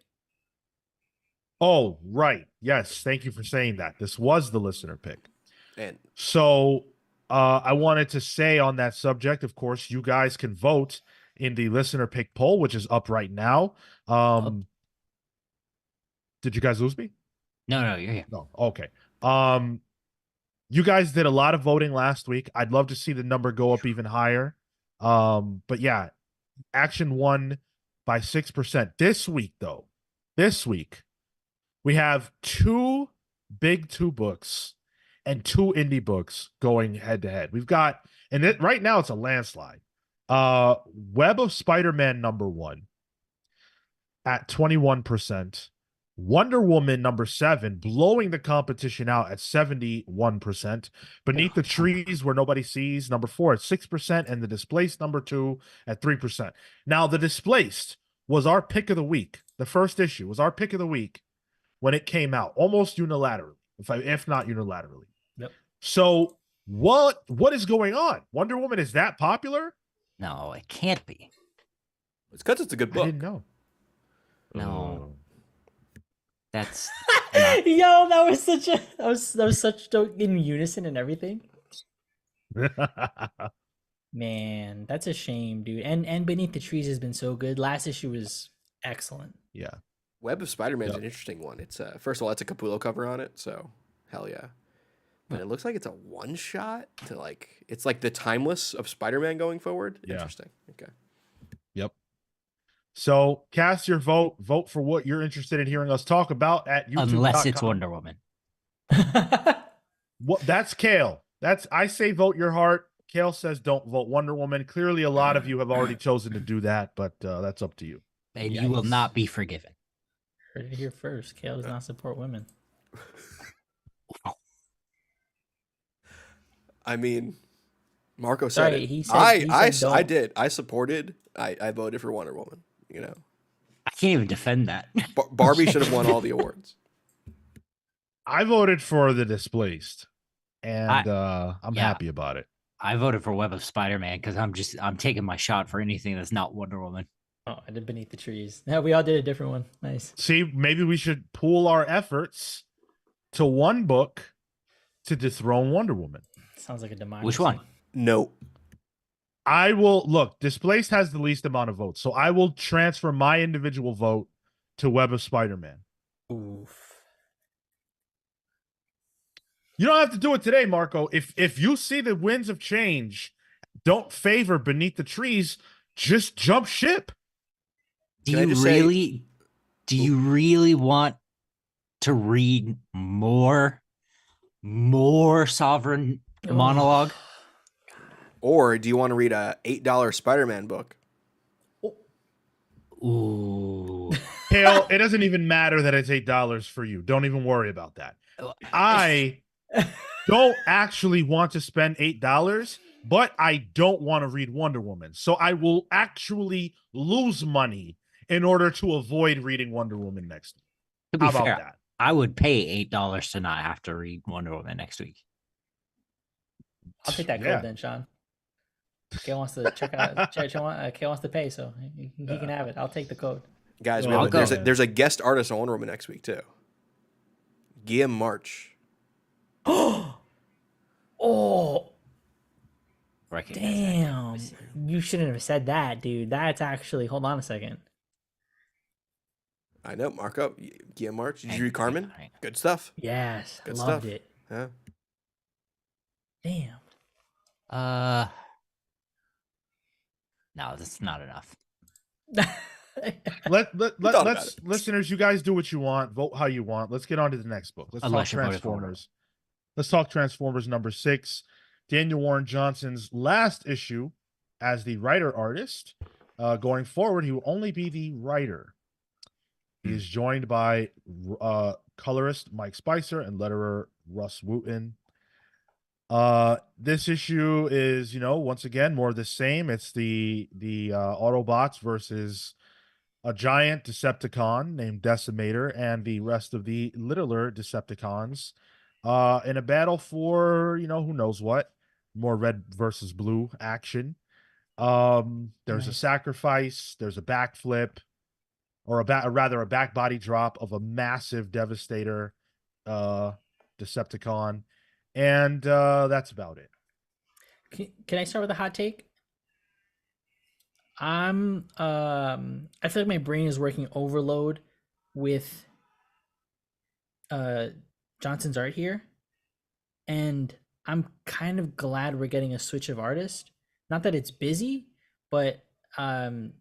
oh, right. Yes, thank you for saying that. This was the listener pick. And So I wanted to say on that subject, of course, you guys can vote in the listener pick poll, which is up right now. Did you guys lose me? No, you're here. No. Okay. You guys did a lot of voting last week. I'd love to see the number go up even higher. But yeah, Action won by 6%. This week, we have two big two books and two indie books going head to head. We've got, and right now it's a landslide. Web of Spider-Man #1 at 21%. Wonder Woman #7 blowing the competition out at 71%. Beneath the Trees Where Nobody Sees #4 at 6%, and The Displaced #2 at 3%. Now, The Displaced was our pick of the week. The first issue was our pick of the week when it came out, almost unilaterally, if not unilaterally. Yep. So what is going on? Wonder Woman is that popular? No, it can't be. it's because it's a good book. I didn't know. No. That's Yo, that was such in unison and everything. Man, that's a shame, dude. And Beneath the Trees has been so good. Last issue was excellent. Yeah. Web of Spider-Man is an interesting one. It's first of all, it's a Capullo cover on it, so hell yeah. But it looks like it's a one shot to like it's like the timeless of Spider-Man going forward. Yeah. Interesting. Okay. Yep. So cast your vote. Vote for what you're interested in hearing us talk about at YouTube. unless it's Wonder Woman. What? That's Kale. I say vote your heart. Kale says don't vote Wonder Woman. Clearly, a lot of you have already chosen to do that, but that's up to you. And you will not be forgiven. Heard it here first. Kale does not support women. I mean, Marco said Sorry, it. he said- he said I don't. did. I supported. I voted for Wonder Woman. You know, I can't even defend that. Barbie should have won all the awards. I voted for The Displaced, and I'm yeah. happy about it. I voted for Web of Spider-Man because I'm taking my shot for anything that's not Wonder Woman. Oh, I did Beneath the Trees. Yeah, we all did a different one. Nice. See, maybe we should pool our efforts to one book to dethrone Wonder Woman. Sounds like a democracy. Which one? No. I will look. Displaced has the least amount of votes, so I will transfer my individual vote to Web of Spider-Man. Oof. You don't have to do it today, Marco. If you see the winds of change don't favor Beneath the Trees, just jump ship. Do Can I you just say- really want to read more Sovereign monologue? Or do you want to read a $8 Spider-Man book? Ooh. Kale, it doesn't even matter that it's $8 for you. Don't even worry about that. I don't actually want to spend $8, but I don't want to read Wonder Woman. So I will actually lose money in order to avoid reading Wonder Woman next week. To be How about fair, that? I would pay $8 to not have to read Wonder Woman next week. I'll take that Yeah. code then, Sean. Kale wants to check out. Kale wants to pay, so he can have it. I'll take the code. Guys, Oh, there's a guest artist on Wonder Woman next week too. Guillaume March. Oh, Recognize damn! that. You shouldn't have said that, dude. That's actually. Hold on a second. I know, Marco. Guillaume March. Did you read Hang on, Carmen? hang on. Good stuff. Yes, Good loved stuff. it. Yeah. Damn. No, that's not enough. Let's listeners, you guys do what you want, vote how you want. Let's get on to the next book. Let's Unless talk you voted for Wonder Transformers. Let's talk Transformers number 6. Daniel Warren Johnson's last issue as the writer artist. Going forward, he will only be the writer. He is joined by colorist Mike Spicer and letterer Russ Wooten. This issue is, once again, more of the same. It's the Autobots versus a giant Decepticon named Decimator and the rest of the littler Decepticons in a battle for, who knows what. More red versus blue action. There's a Nice. sacrifice, there's a backflip, or rather a back body drop of a massive Devastator Decepticon. And that's about it. Can I start with a hot take? I feel like my brain is working overload with Johnson's art here, and I'm kind of glad we're getting a switch of artist. Not that it's busy, but and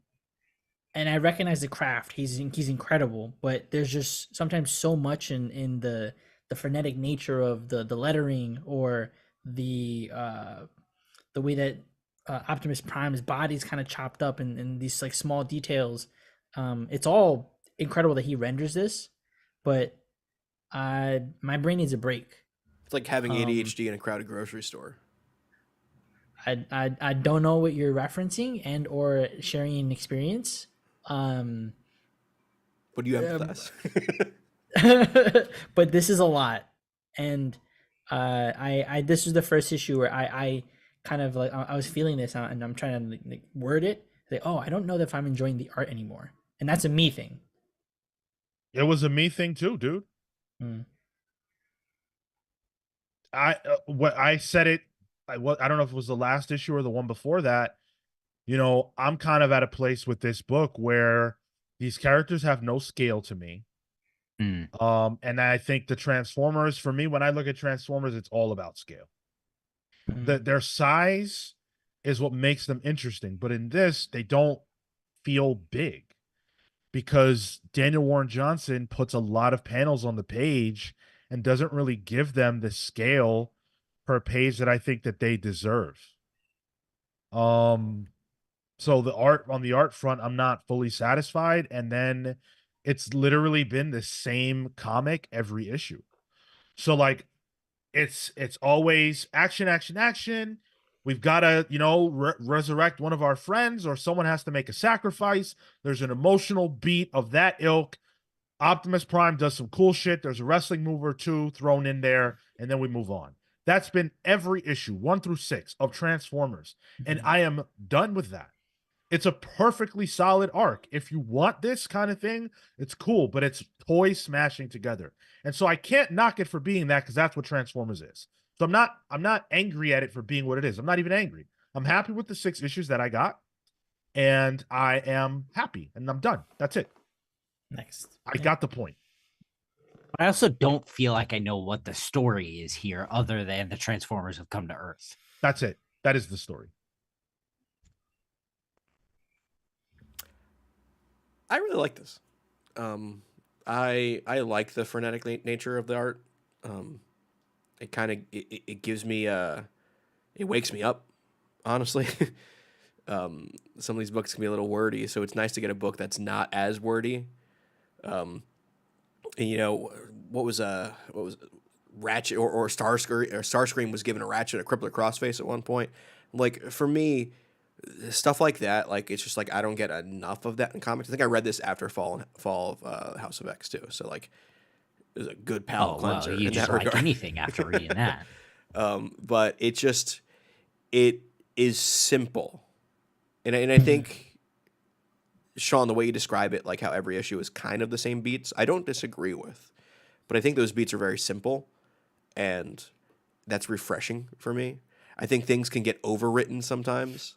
I recognize the craft. He's incredible, but there's just sometimes so much in the frenetic nature of the lettering or the way that Optimus Prime's body's kind of chopped up in these like small details. It's all incredible that he renders this, but my brain needs a break. It's like having ADHD in a crowded grocery store. I don't know what you're referencing and or sharing an experience. But you empathize. But this is a lot, and I this is the first issue where I kind of like I was feeling this and I'm trying to like word it. Like, oh, I don't know if I'm enjoying the art anymore, and that's a me thing. It was a me thing too, dude. Mm. What I said it. I don't know if it was the last issue or the one before that. I'm kind of at a place with this book where these characters have no scale to me. And I think the Transformers, for me, when I look at Transformers, it's all about scale. Their size is what makes them interesting, but in this, they don't feel big because Daniel Warren Johnson puts a lot of panels on the page and doesn't really give them the scale per page that I think that they deserve. So on the art front, I'm not fully satisfied. And then it's literally been the same comic every issue. So like it's always action, action, action. We've got to, resurrect one of our friends, or someone has to make a sacrifice. There's an emotional beat of that ilk. Optimus Prime does some cool shit. There's a wrestling move or two thrown in there, and then we move on. That's been every issue, 1 through 6 of Transformers. And I am done with that. It's a perfectly solid arc. If you want this kind of thing, it's cool, but it's toys smashing together. And so I can't knock it for being that because that's what Transformers is. So I'm not angry at it for being what it is. I'm not even angry. I'm happy with the 6 issues that I got, and I am happy, and I'm done. That's it. Next. I got the point. I also don't feel like I know what the story is here other than the Transformers have come to Earth. That's it. That is the story. I really like this. I like the frenetic nature of the art. It kind of it gives me it wakes me up, honestly. Some of these books can be a little wordy, so it's nice to get a book that's not as wordy. Um, and what was Ratchet or Starscream was given a Ratchet a crippler crossface at one point. Like for me, stuff like that, like it's just like I don't get enough of that in comics. I think I read this after fall of House of X too, so like it was a good palate Oh well, cleanser you in just that like regard. anything after reading that. But it is simple, and I think Sean, the way you describe it, like how every issue is kind of the same beats, I don't disagree with, but I think those beats are very simple, and that's refreshing for me. I think things can get overwritten sometimes,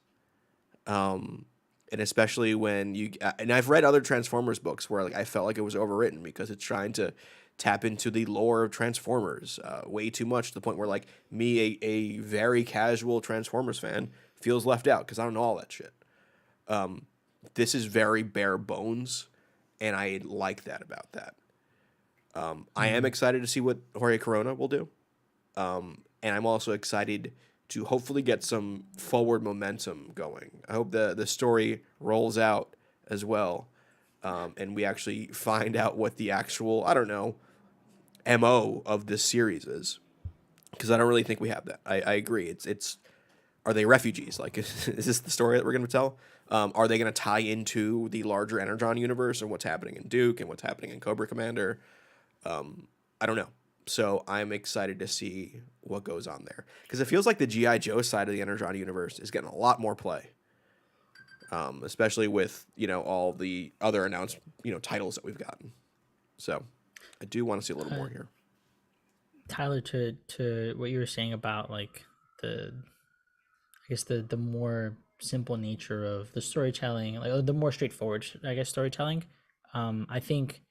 and especially when and I've read other Transformers books where like I felt like it was overwritten because it's trying to tap into the lore of Transformers way too much to the point where like me, a very casual Transformers fan, feels left out because I don't know all that shit. This is very bare bones, and I like that about that. I am excited to see what Jorge Corona will do. And I'm also excited to hopefully get some forward momentum going. I hope the story rolls out as well, and we actually find out what the actual, I don't know, MO of this series is. Because I don't really think we have that. I agree. It's are they refugees? Like, is this the story that we're going to tell? Are they going to tie into the larger Energon universe and what's happening in Duke and what's happening in Cobra Commander? I don't know. So I'm excited to see what goes on there because it feels like the GI Joe side of the Energon universe is getting a lot more play, especially with all the other announced titles that we've gotten. So I do want to see a little more here. Tyler, to what you were saying about like I guess the more simple nature of the storytelling, like the more straightforward, I guess, storytelling. I think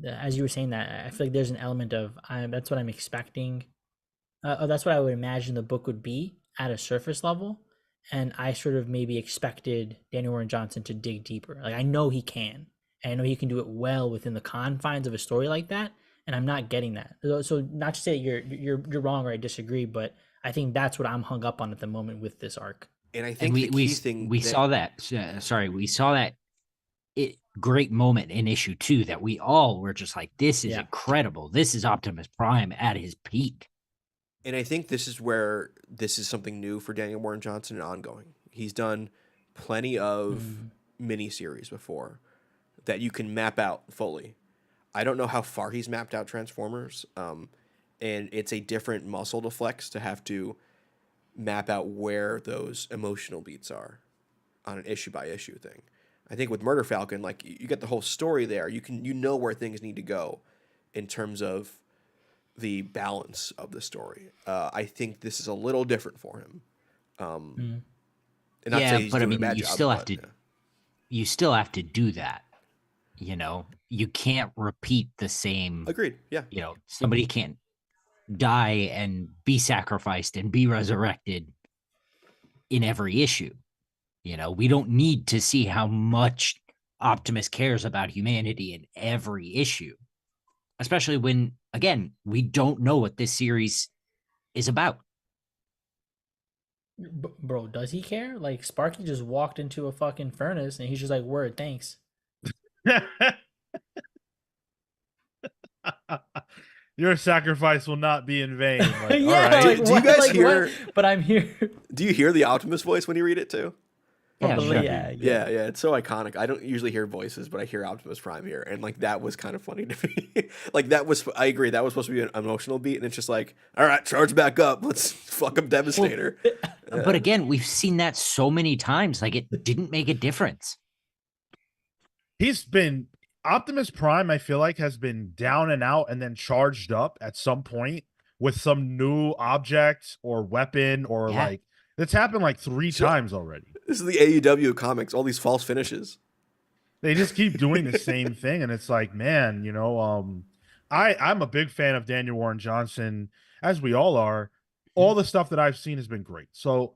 as you were saying that, I feel like there's an element of that's what I'm expecting. That's what I would imagine the book would be at a surface level, and I sort of maybe expected Daniel Warren Johnson to dig deeper. Like I know he can, and I know he can do it well within the confines of a story like that, and I'm not getting that. So not to say you're wrong or I disagree, but I think that's what I'm hung up on at the moment with this arc. And I And think the key thing we saw that. Sorry, we saw that great moment in issue 2 that we all were just like, this is Yeah. incredible. This is Optimus Prime at his peak. And I think this is where this is something new for Daniel Warren Johnson and ongoing. He's done plenty of miniseries before that you can map out fully. I don't know how far he's mapped out Transformers, and it's a different muscle to flex to have to map out where those emotional beats are on an issue by issue thing. I think with Murder Falcon, like you get the whole story there. You know where things need to go in terms of the balance of the story. I think this is a little different for him. And not to say he's but I doing a mean, bad you job, still have but, to yeah. you still have to do that. You can't repeat the same. Agreed. Yeah. Somebody can't die and be sacrificed and be resurrected in every issue. We don't need to see how much Optimus cares about humanity in every issue, especially when, again, we don't know what this series is about. Bro, does he care? Like Sparky just walked into a fucking furnace and he's just like, "Word, thanks." Your sacrifice will not be in vain. Like, Yeah, all right. like, Do you guys like, hear? But I'm here. Do you hear the Optimus voice when you read it too? Yeah, From the sure. movie. Yeah. Yeah, it's so iconic. I don't usually hear voices, but I hear Optimus Prime here, and like that was kind of funny to me. Like that was, I agree, that was supposed to be an emotional beat, and it's just like, all right, charge back up, let's fuck up Devastator. But again, we've seen that so many times. Like it didn't make a difference. He's been Optimus Prime, I feel like, has been down and out and then charged up at some point with some new object or weapon or Yeah. like it's happened like 3 times already. This is the AEW comics, all these false finishes. They just keep doing the same thing, and it's like, man, I'm a big fan of Daniel Warren Johnson, as we all are. All the stuff that I've seen has been great. So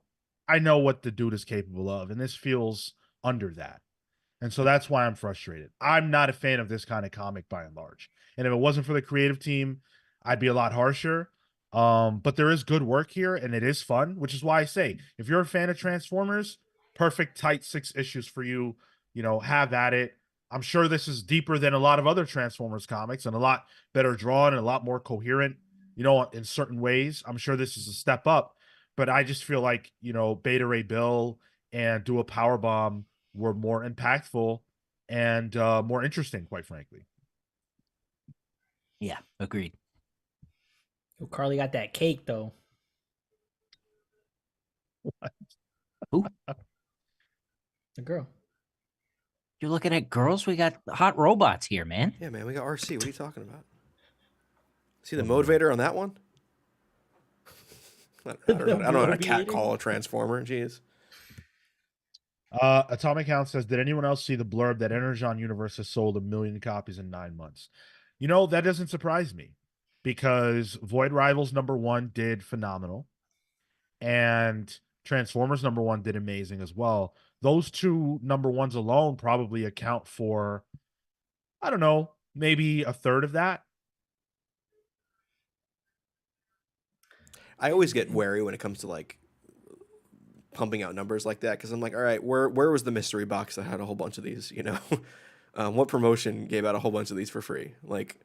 I know what the dude is capable of, and this feels under that. And so that's why I'm frustrated. I'm not a fan of this kind of comic by and large. And if it wasn't for the creative team, I'd be a lot harsher. But there is good work here and it is fun, which is why I say if you're a fan of Transformers, perfect tight 6 issues for you. Have at it. I'm sure this is deeper than a lot of other Transformers comics and a lot better drawn and a lot more coherent, in certain ways. I'm sure this is a step up, but I just feel like, Beta Ray Bill and Dual Power Bomb were more impactful and more interesting, quite frankly. Yeah, agreed. Yo, Carly got that cake though. Who? The girl. You're looking at girls? We got hot robots here, man. Yeah, man, we got RC. What are you talking about? See the Oh, man. motivator on that one? I don't know. I don't know how to cat Motivator? call a transformer. Jeez. Atomic Hound says, did anyone else see the blurb that Energon Universe has sold 1 million copies in 9 months? That doesn't surprise me because Void Rivals #1 did phenomenal and Transformers #1 did amazing as well. Those two #1s alone probably account for, I don't know, maybe a third of that. I always get wary when it comes to like pumping out numbers like that because I'm like, all right, where was the mystery box that had a whole bunch of these? What promotion gave out a whole bunch of these for free? Like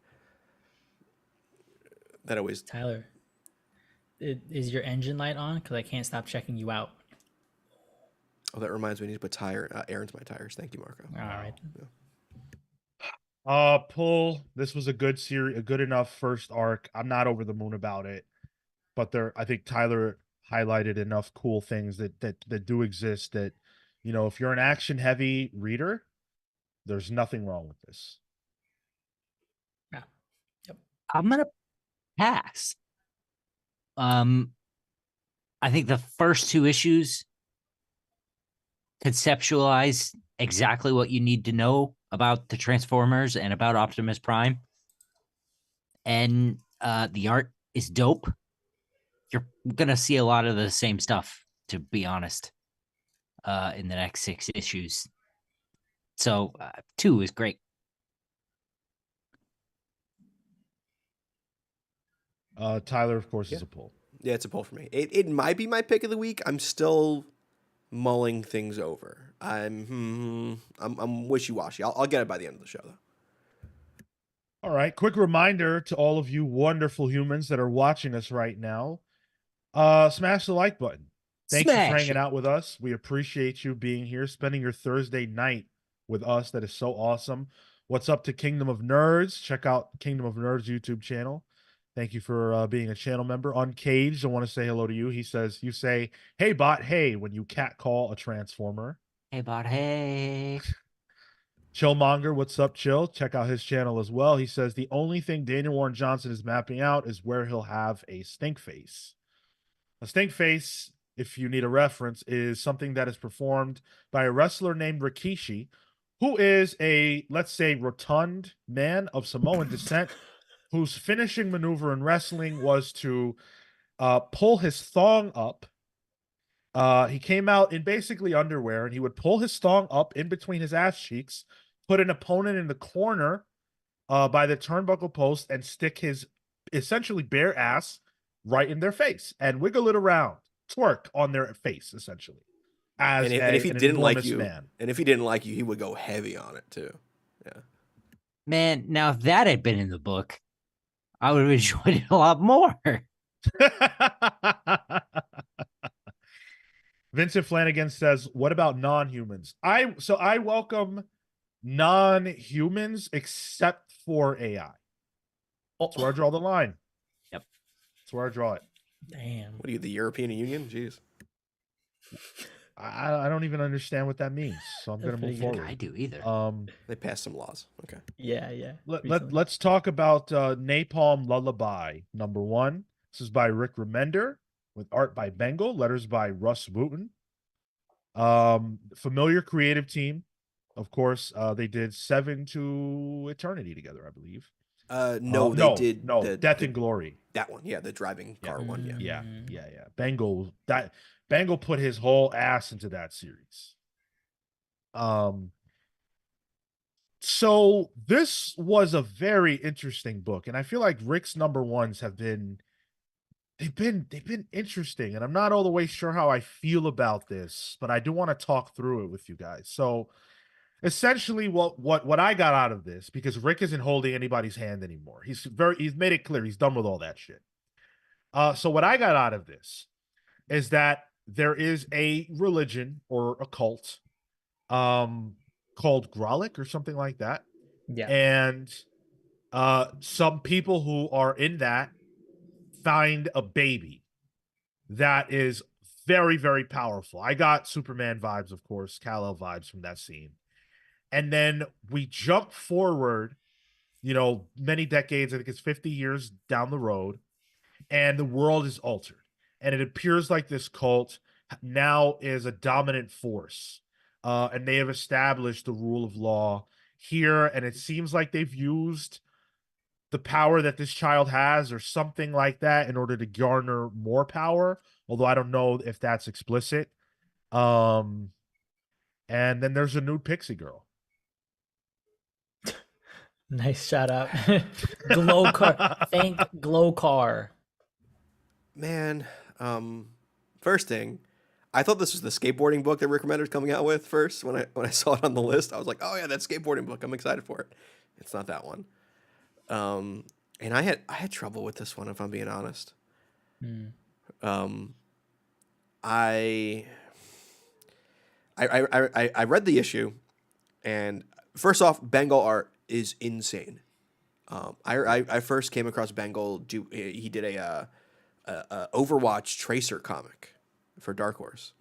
that always. Tyler, is your engine light on? Because I can't stop checking you out. Oh, that reminds me. I need to put air into my tires. Thank you, Marco. All right. Pull. This was a good series, a good enough first arc. I'm not over the moon about it, but I think Tyler highlighted enough cool things that do exist that, if you're an action heavy reader, there's nothing wrong with this. Yeah. Yep. I'm gonna pass. I think the first 2 issues conceptualize exactly what you need to know about the Transformers and about Optimus Prime. And the art is dope. You're gonna see a lot of the same stuff, to be honest, in the next 6 issues. So 2 is great. Tyler, of course, is a pull. Yeah, it's a pull for me. It might be my pick of the week. I'm still mulling things over. I'm wishy-washy. I'll get it by the end of the show, though. All right. Quick reminder to all of you wonderful humans that are watching us right now. Smash the like button. Thank you for hanging out with us. We appreciate you being here, spending your Thursday night with us. That is so awesome. What's up to Kingdom of Nerds? Check out Kingdom of Nerds YouTube channel. Thank you for being a channel member. Uncaged, I want to say hello to you. He says, you say, hey, bot, hey, when you catcall a Transformer. Hey, bot, hey. Chillmonger, what's up, Chill? Check out his channel as well. He says, the only thing Daniel Warren Johnson is mapping out is where he'll have a stink face. A stink face, if you need a reference, is something that is performed by a wrestler named Rikishi, who is a, let's say, rotund man of Samoan descent, whose finishing maneuver in wrestling was to pull his thong up. He came out in basically underwear, and he would pull his thong up in between his ass cheeks, put an opponent in the corner by the turnbuckle post, and stick his essentially bare ass right in their face and wiggle it around, twerk on their face, essentially. And if he didn't like you, he would go heavy on it too. Yeah. Man, now if that had been in the book, I would have enjoyed it a lot more. Vincent Flanagan says, what about non-humans? I welcome non-humans except for AI. That's where I draw the line. Yep. That's where I draw it. Damn. What are you, the European Union? Jeez. I don't even understand what that means, so I'm going to move forward. I do either. They passed some laws. Okay. Yeah. Let's talk about Napalm Lullaby #1. This is by Rick Remender with art by Bengal, letters by Russ Wooten. Familiar creative team, of course. They did 7 to Eternity together, I believe. No, they did Death and Glory. That one, yeah, the driving car one, yeah. Yeah. Bengal put his whole ass into that series. So this was a very interesting book, and I feel like Rick's number ones have been they've been interesting, and I'm not all the way sure how I feel about this, but I do want to talk through it with you guys. So essentially, what I got out of this, because Rick isn't holding anybody's hand anymore. He's made it clear he's done with all that shit. So what I got out of this is that there is a religion or a cult um called Grolic or something like that. Yeah. And some people who are in that find a baby that is very, very powerful. I got Superman vibes, of course, Kal-El vibes from that scene. And then we jump forward, many decades, I think it's 50 years down the road, and the world is altered. And it appears like this cult now is a dominant force. And they have established the rule of law here. And it seems like they've used the power that this child has or something like that in order to garner more power, although I don't know if that's explicit. Um, and then there's a nude pixie girl. Nice shout out. Glow car. Thank Glow car. Man, first thing, I thought this was the skateboarding book that Rick Remender's coming out with first. When I saw it on the list, I was like, oh yeah, that skateboarding book. I'm excited for it. It's not that one. And I had trouble with this one, if I'm being honest. Um, I I read the issue, and first off, Bengal art is insane. I first came across Bengal. He did a Overwatch Tracer comic for Dark Horse.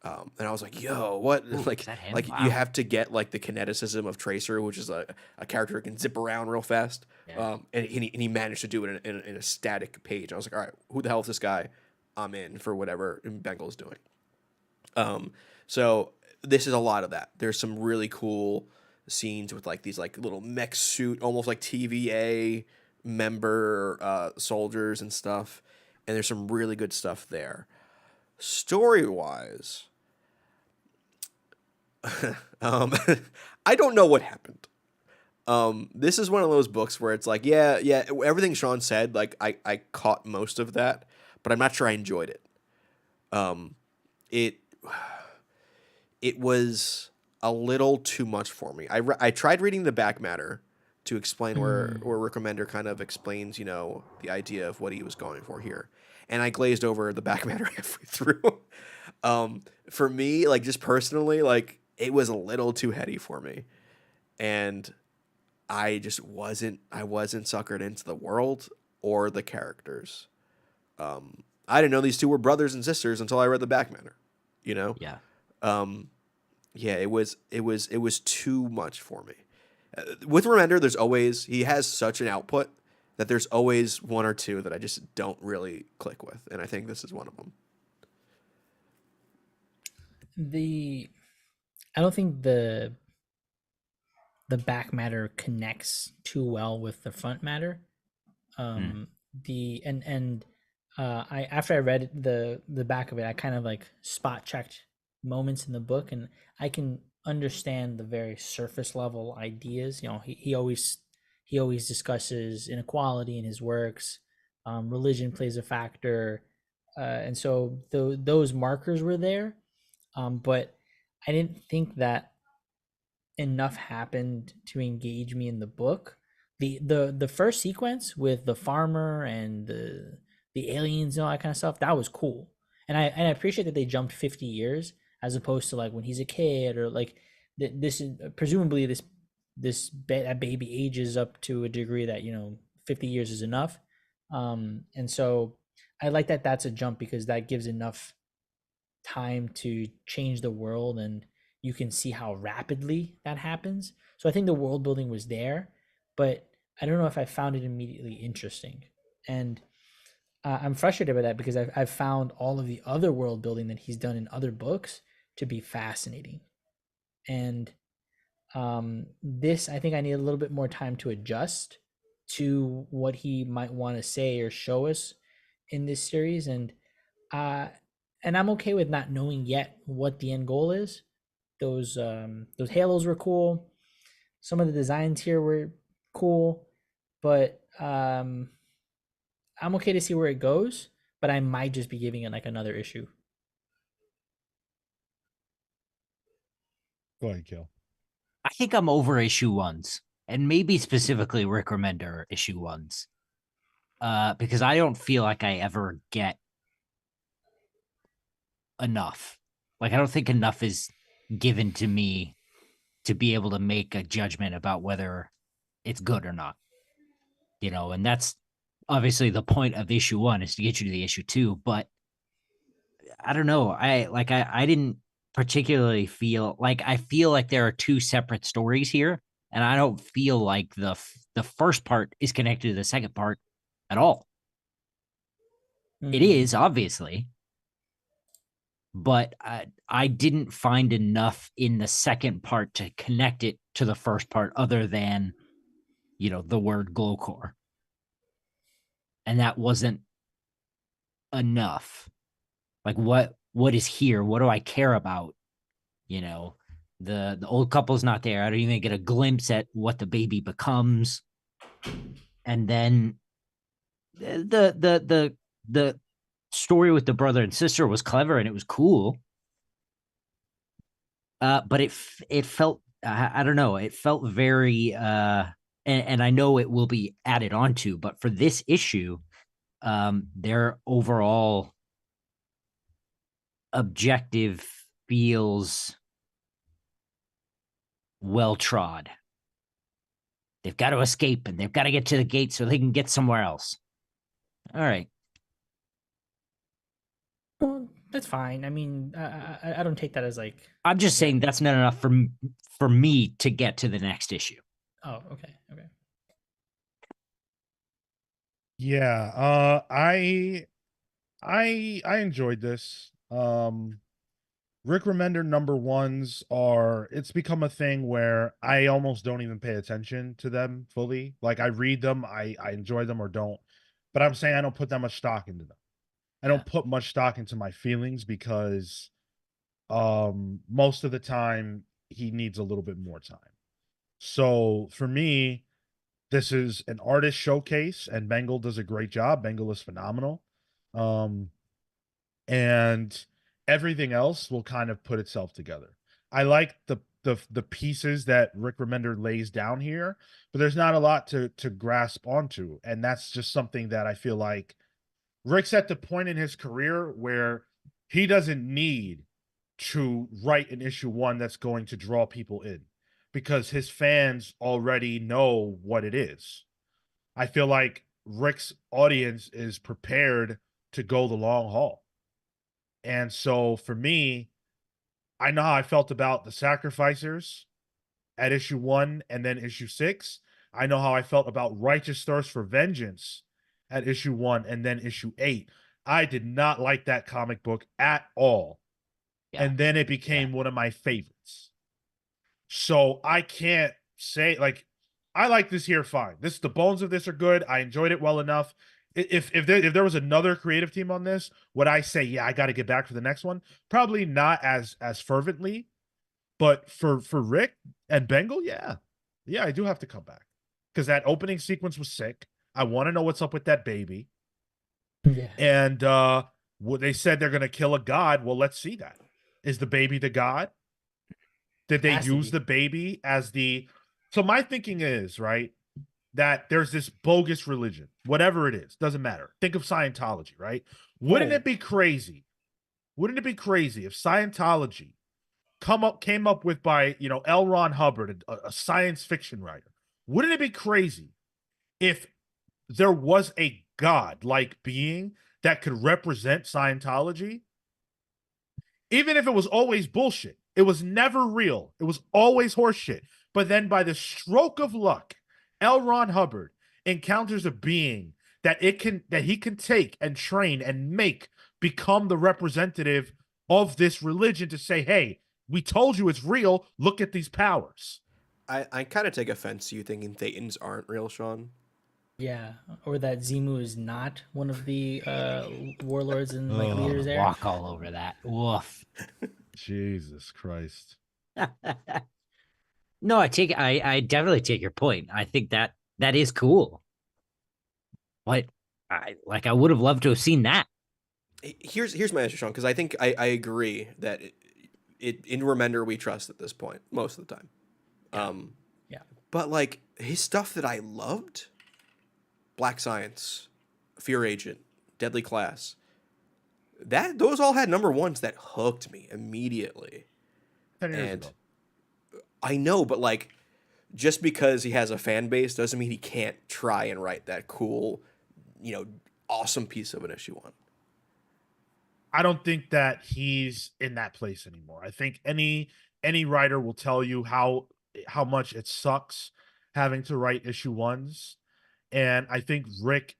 And I was like, "Yo, what?" Ooh, like, is that him? like Wow. you have to get like the kineticism of Tracer, which is a character who can zip around real fast. Yeah. And he managed to do it in a static page. I was like, "All right, who the hell is this guy?" I'm in for whatever Bengal's doing. So this is a lot of that. There's some really cool scenes with like these like little mech suit, almost like TVA member soldiers and stuff. And there's some really good stuff there. Story wise, I don't know what happened. This is one of those books where it's like, yeah, everything Sean said, like I caught most of that, but I'm not sure I enjoyed it. It it was a little too much for me. I tried reading the back matter to explain where Rick Remender kind of explains, the idea of what he was going for here. And I glazed over the back matter halfway through. For me, like just personally, like it was a little too heady for me. And I wasn't suckered into the world or the characters. I didn't know these two were brothers and sisters until I read the back matter, Yeah. Yeah, it was too much for me. With Remender, he has such an output that there's always one or two that I just don't really click with, and I think this is one of them. I don't think the back matter connects too well with the front matter. I after I read the back of it, I kind of like spot checked moments in the book, and I can understand the very surface level ideas. He always discusses inequality in his works. Religion plays a factor, and so those markers were there, but I didn't think that enough happened to engage me in the book. The first sequence with the farmer and the aliens and all that kind of stuff, that was cool. And I appreciate that they jumped 50 years as opposed to like when he's a kid, or like this is presumably that baby ages up to a degree that 50 years is enough. And so I like that that's a jump, because that gives enough time to change the world, and you can see how rapidly that happens. So I think the world building was there, but I don't know if I found it immediately interesting. And I'm frustrated by that, because I've found all of the other world building that he's done in other books to be fascinating. And this, I think I need a little bit more time to adjust to what he might want to say or show us in this series. And I'm okay with not knowing yet what the end goal is. Those halos were cool. Some of the designs here were cool, but I'm okay to see where it goes. But I might just be giving it like another issue. Go ahead, Kill. I think I'm over issue ones, and maybe specifically Rick Remender issue ones, because I don't feel like I ever get enough. Like I don't think enough is given to me to be able to make a judgment about whether it's good or not. And that's obviously the point of issue one is to get you to the issue two. But I don't know. I didn't particularly feel like I feel like there are two separate stories here, and I don't feel like the first part is connected to the second part at all. It is obviously, but I didn't find enough in the second part to connect it to the first part, other than the word Glowcore, and that wasn't enough. Like what is here? What do I care about? The old couple's not there. I don't even get a glimpse at what the baby becomes. And then the story with the brother and sister was clever and it was cool. But it felt I don't know, it felt very and I know it will be added onto, but for this issue, their overall objective feels well trod. They've got to escape and they've got to get to the gate so they can get somewhere else. All right. Well, that's fine. I mean, I don't take that as like. I'm just saying that's not enough for me to get to the next issue. Oh, okay. Yeah, I enjoyed this. Rick Remender number ones it's become a thing where I almost don't even pay attention to them fully. Like I read them, I enjoy them or don't. But I'm saying I don't put that much stock into them. I don't put much stock into my feelings because most of the time he needs a little bit more time. So for me, this is an artist showcase, and Bengal does a great job. Bengal is phenomenal. And everything else will kind of put itself together. I like the pieces that Rick Remender lays down here, but there's not a lot to grasp onto. And that's just something that I feel like Rick's at the point in his career where he doesn't need to write an issue one that's going to draw people in because his fans already know what it is. I feel like Rick's audience is prepared to go the long haul. And so for me, I know how I felt about the Sacrificers at issue 1 and then issue 6. I know how I felt about Righteous Thirst for Vengeance at issue 1 and then issue 8. I did not like that comic book at all. Yeah. And then it became one of my favorites. So I can't say I like this here fine. The bones of this are good. I enjoyed it well enough. If there was another creative team on this, would I say, yeah, I got to get back for the next one? Probably not as fervently, but for Rick and Bengal, yeah, I do have to come back because that opening sequence was sick. I want to know what's up with that baby. Yeah. And they said they're gonna kill a god. Well, let's see that. Is the baby the god? Did they use the baby as the? So my thinking is right. That there's this bogus religion, whatever it is, doesn't matter. Think of Scientology, right? Wouldn't it be crazy? Wouldn't it be crazy if Scientology came up with by L. Ron Hubbard, a science fiction writer? Wouldn't it be crazy if there was a god-like being that could represent Scientology? Even if it was always bullshit, it was never real. It was always horseshit. But then by the stroke of luck, L. Ron Hubbard encounters a being that he can take and train and make become the representative of this religion to say, hey, we told you it's real. Look at these powers. I kind of take offense to you thinking Thetans aren't real, Sean. Yeah, or that Zimu is not one of the warlords and leaders there. Walk all over that. Woof. Jesus Christ. No, I definitely take your point. I think that is cool. But I would have loved to have seen that. Here's my answer, Sean, because I think I agree that in Remender we trust at this point most of the time. Yeah. But like his stuff that I loved, Black Science, Fear Agent, Deadly Class, those all had number ones that hooked me immediately. 10 years And ago. I know, but like just because he has a fan base doesn't mean he can't try and write that cool, awesome piece of an issue one. I don't think that he's in that place anymore. I think any writer will tell you how much it sucks having to write issue ones. And I think Rick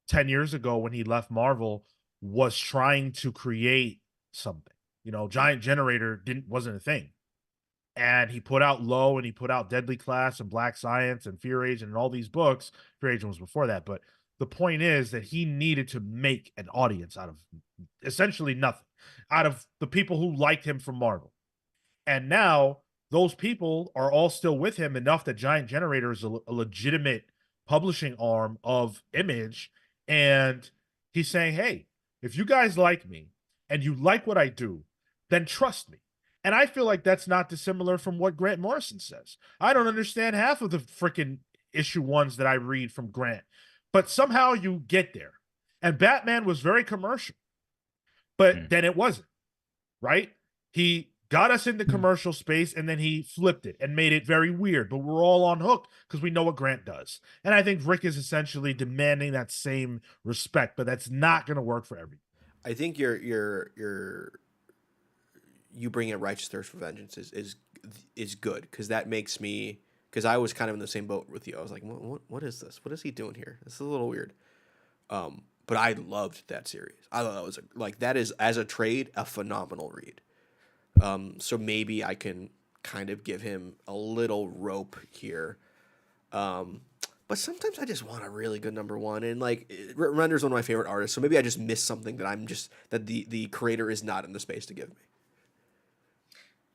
10 years ago when he left Marvel was trying to create something. Giant Generator wasn't a thing. And he put out Low and he put out Deadly Class and Black Science and Fear Agent and all these books. Fear Agent was before that, but the point is that he needed to make an audience out of essentially nothing, out of the people who liked him from Marvel. And now those people are all still with him enough that Giant Generator is a legitimate publishing arm of Image. And he's saying, hey, if you guys like me and you like what I do, then trust me. And I feel like that's not dissimilar from what Grant Morrison says. I don't understand half of the freaking issue ones that I read from Grant, but somehow you get there. And Batman was very commercial, but then it wasn't, right? He got us into commercial space and then he flipped it and made it very weird, but we're all on hook because we know what Grant does. And I think Rick is essentially demanding that same respect, but that's not going to work for everyone. I think you bring in Righteous Thirst for Vengeance is good because that makes me, because I was kind of in the same boat with you. I was like, what is this? What is he doing here? This is a little weird. But I loved that series. I thought that was that is, as a trade, a phenomenal read. So maybe I can kind of give him a little rope here. But sometimes I just want a really good number one, and Render's one of my favorite artists. So maybe I just missed something that the creator is not in the space to give me.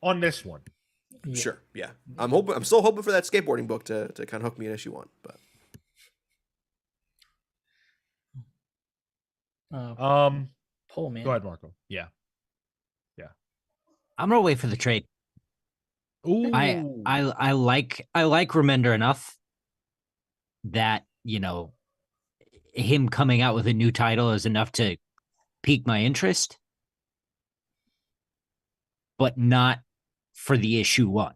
On this one, Yeah. Sure, yeah. I'm still hoping for that skateboarding book to kind of hook me in issue one, but Pull man. go ahead, Marco. Yeah. I'm gonna wait for the trade. Ooh. I like Remender enough that him coming out with a new title is enough to pique my interest, but not for the issue one.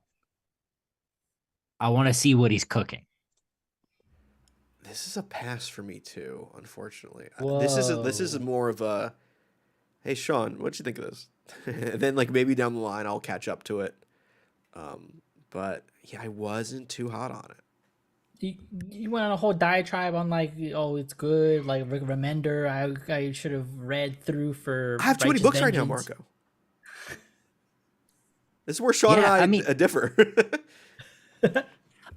I want to see what he's cooking. this is a pass for me too. Unfortunately, Whoa. this is more of a, hey Sean, what'd you think of this? And then maybe down the line I'll catch up to it. But yeah, I wasn't too hot on it. You went on a whole diatribe on oh, it's good, Remender. I should have read through for. I have too many Righteous books right now, Vengeance. Marco. This is where Sean Yeah, I and mean- I differ.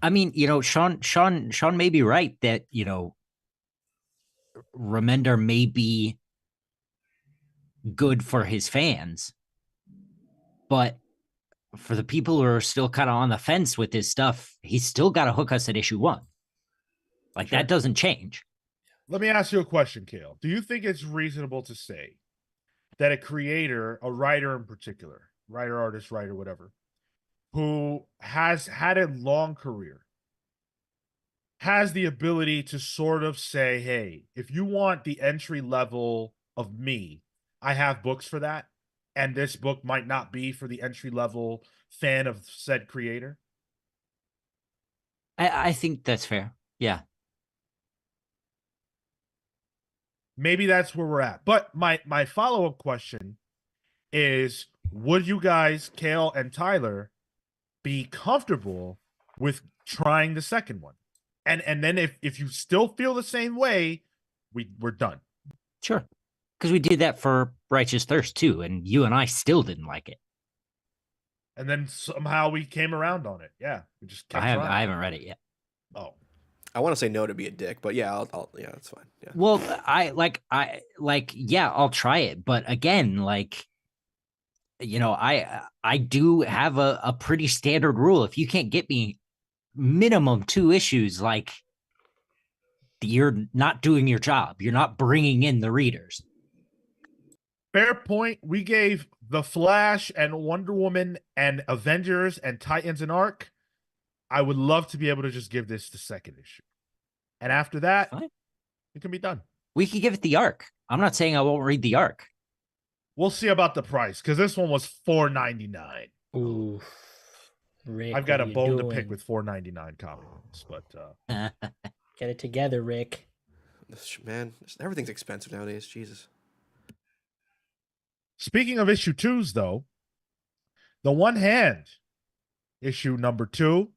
I mean, Sean may be right that Remender may be good for his fans, but for the people who are still kind of on the fence with his stuff, he's still got to hook us at issue one. Sure. That doesn't change. Let me ask you a question, Kale. Do you think it's reasonable to say that a creator, a writer in particular, writer, artist, writer, whatever, who has had a long career, has the ability to sort of say, hey, if you want the entry level of me, I have books for that. And this book might not be for the entry level fan of said creator? I think that's fair. Yeah. Maybe that's where we're at. But my follow-up question is, would you guys, Kale and Tyler, be comfortable with trying the second one? And then if you still feel the same way, we're done. Sure. Because we did that for Righteous Thirst too, and you and I still didn't like it. And then somehow we came around on it. Yeah. We just kept I trying. haven't read it yet. Oh. I want to say no to be a dick, but yeah, yeah, that's fine. Yeah. Well, yeah, I'll try it. But again, I do have a pretty standard rule. If you can't get me minimum 2 issues, like, you're not doing your job. You're not bringing in the readers. Fair point. We gave The Flash and Wonder Woman and Avengers and Titans an arc. I would love to be able to just give this the second issue. And after that, Fine. it can be done. We could give it the arc. I'm not saying I won't read the arc. We'll see about the price because this one was $4.99. Ooh, Rick, I've got a what are you bone to doing? pick with $4.99 comics, but Get it together, Rick. Man, everything's expensive nowadays. Jesus. speaking of issue 2s, though, The One Hand, issue number 2,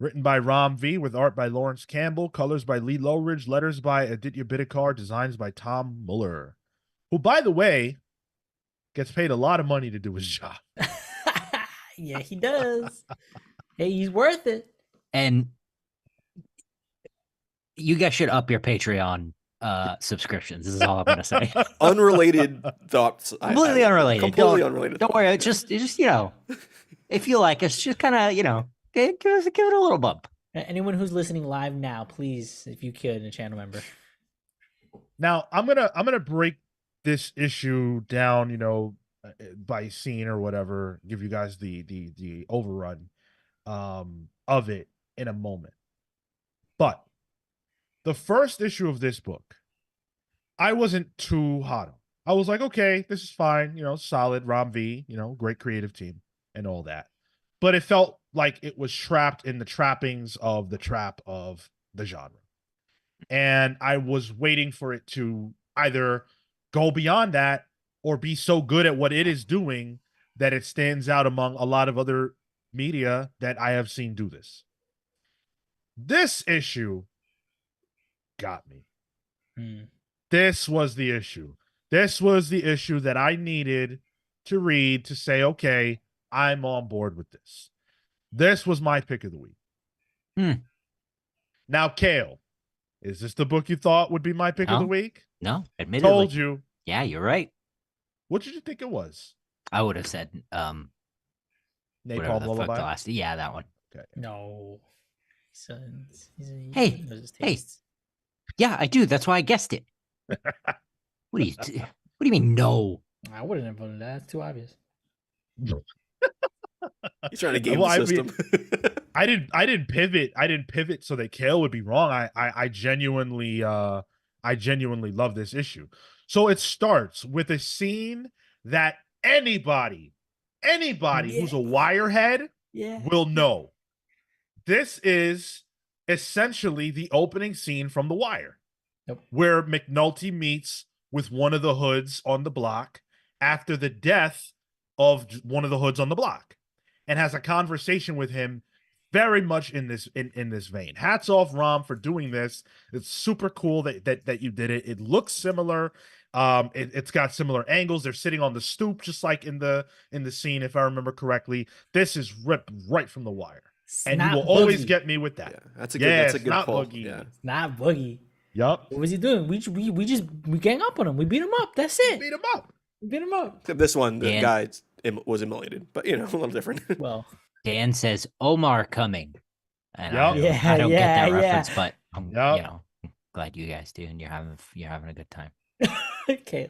written by Ram V with art by Lawrence Campbell, colors by Lee Lowridge, letters by Aditya Bidikar, designs by Tom Muller, who, by the way, gets paid a lot of money to do his job. Yeah, he does. Hey, he's worth it. And you guys should up your Patreon subscriptions. This is all I'm gonna say. Unrelated thoughts. Completely unrelated. Completely unrelated. Don't worry. It's just if you like us, just kind of give it a little bump. Anyone who's listening live now, please, if you could, a channel member. Now, I'm gonna break this issue down, by scene or whatever. Give you guys the overrun of it in a moment. But the first issue of this book, I wasn't too hot on. I was like, okay, this is fine, solid Ram V, great creative team and all that. But it felt like it was trapped in the trappings of the trap of the genre. And I was waiting for it to either go beyond that or be so good at what it is doing that it stands out among a lot of other media that I have seen do this. This issue got me. This was the issue. This was the issue that I needed to read to say, okay, I'm on board with this. This was my pick of the week. Now, Kale, is this the book you thought would be my pick of the week? No, admittedly. Told you. Yeah, you're right. What did you think it was? I would have said Napalm Lullaby. Lullaby? That one. Okay. No. Hey, yeah, I do. That's why I guessed it. What do you mean no? I wouldn't have voted that. It's too obvious. He's trying to game the system. I didn't pivot. I didn't pivot so that Kale would be wrong. I genuinely love this issue. So it starts with a scene that anybody who's a wirehead will know. This is essentially the opening scene from The Wire, where McNulty meets with one of the hoods on the block after the death of one of the hoods on the block, and has a conversation with him very much in this vein. Hats off, Ram, for doing this. It's super cool that you did it. It looks similar. It's got similar angles. They're sitting on the stoop, just like in the scene, if I remember correctly. This is ripped right from The Wire. And you will always get me with that. Yeah, that's a good pull. Boogie. Yeah. It's not Boogie. Yup. What was he doing? We gang up on him. We beat him up. That's it. Beat him up. We beat him up. Except this one, the guy was immolated, but a little different. Well, Dan says Omar coming. And I don't get that reference, but I'm glad you guys do, and you're having a good time. Okay.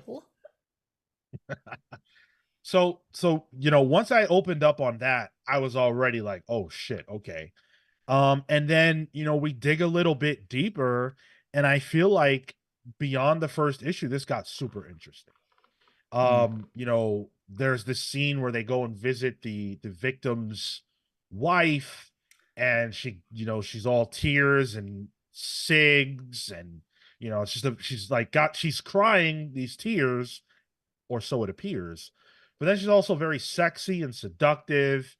So once I opened up on that, I was already like, oh shit, okay. And then we dig a little bit deeper, and I feel like beyond the first issue, this got super interesting. There's this scene where they go and visit the victim's wife, and she, she's all tears and cigs, and she's crying these tears, or so it appears. But then she's also very sexy and seductive,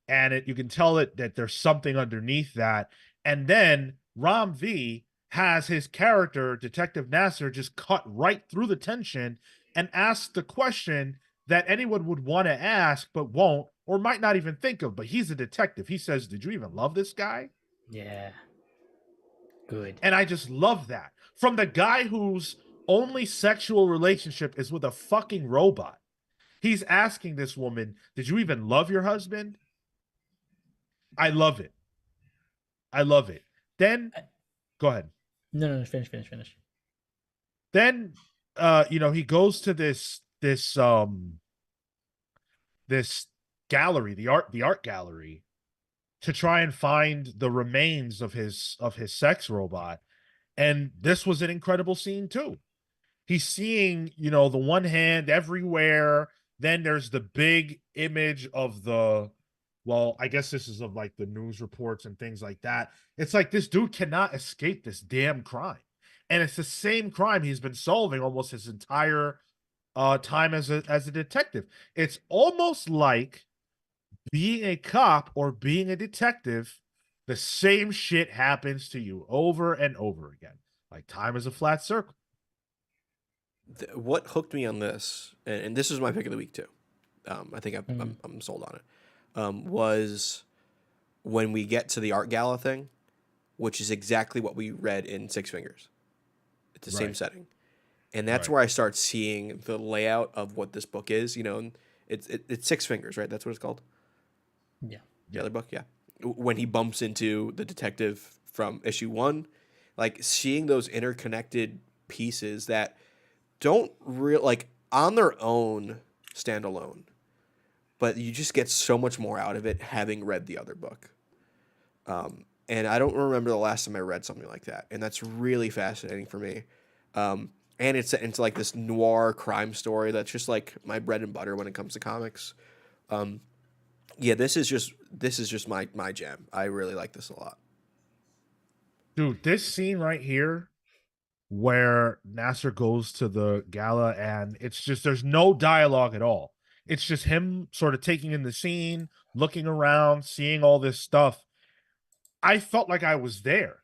and you can tell that there's something underneath that. And then Ram V has his character, Detective Nasser, just cut right through the tension and ask the question that anyone would want to ask but won't, or might not even think of. But he's a detective. He says, did you even love this guy? Yeah. Good. And I just love that. From the guy whose only sexual relationship is with a fucking robot. He's asking this woman, "Did you even love your husband?" I love it. I love it. Then go ahead. No, finish. Then he goes to this gallery, the art gallery, to try and find the remains of his sex robot. And this was an incredible scene too. He's seeing, the one hand everywhere. Then there's the big image of well, I guess this is of like the news reports and things like that. It's like this dude cannot escape this damn crime. And it's the same crime he's been solving almost his entire time as a detective. It's almost like being a cop or being a detective, the same shit happens to you over and over again. Like time is a flat circle. What hooked me on this, and this is my pick of the week too. I think I'm sold on it. Was when we get to the art gala thing, which is exactly what we read in Six Fingers. It's the same setting, and that's where I start seeing the layout of what this book is. And it's Six Fingers, right? That's what it's called. Yeah. The other book, yeah. When he bumps into the detective from issue 1, like seeing those interconnected pieces that don't like on their own stand alone, but you just get so much more out of it having read the other book. And I don't remember the last time I read something like that, and that's really fascinating for me. And it's into like this noir crime story that's just like my bread and butter when it comes to comics. Yeah, this is just my jam. I really like this a lot. Dude, this scene right here where Nasser goes to the gala and it's just there's no dialogue at all. It's just him sort of taking in the scene, looking around, seeing all this stuff. I felt like I was there.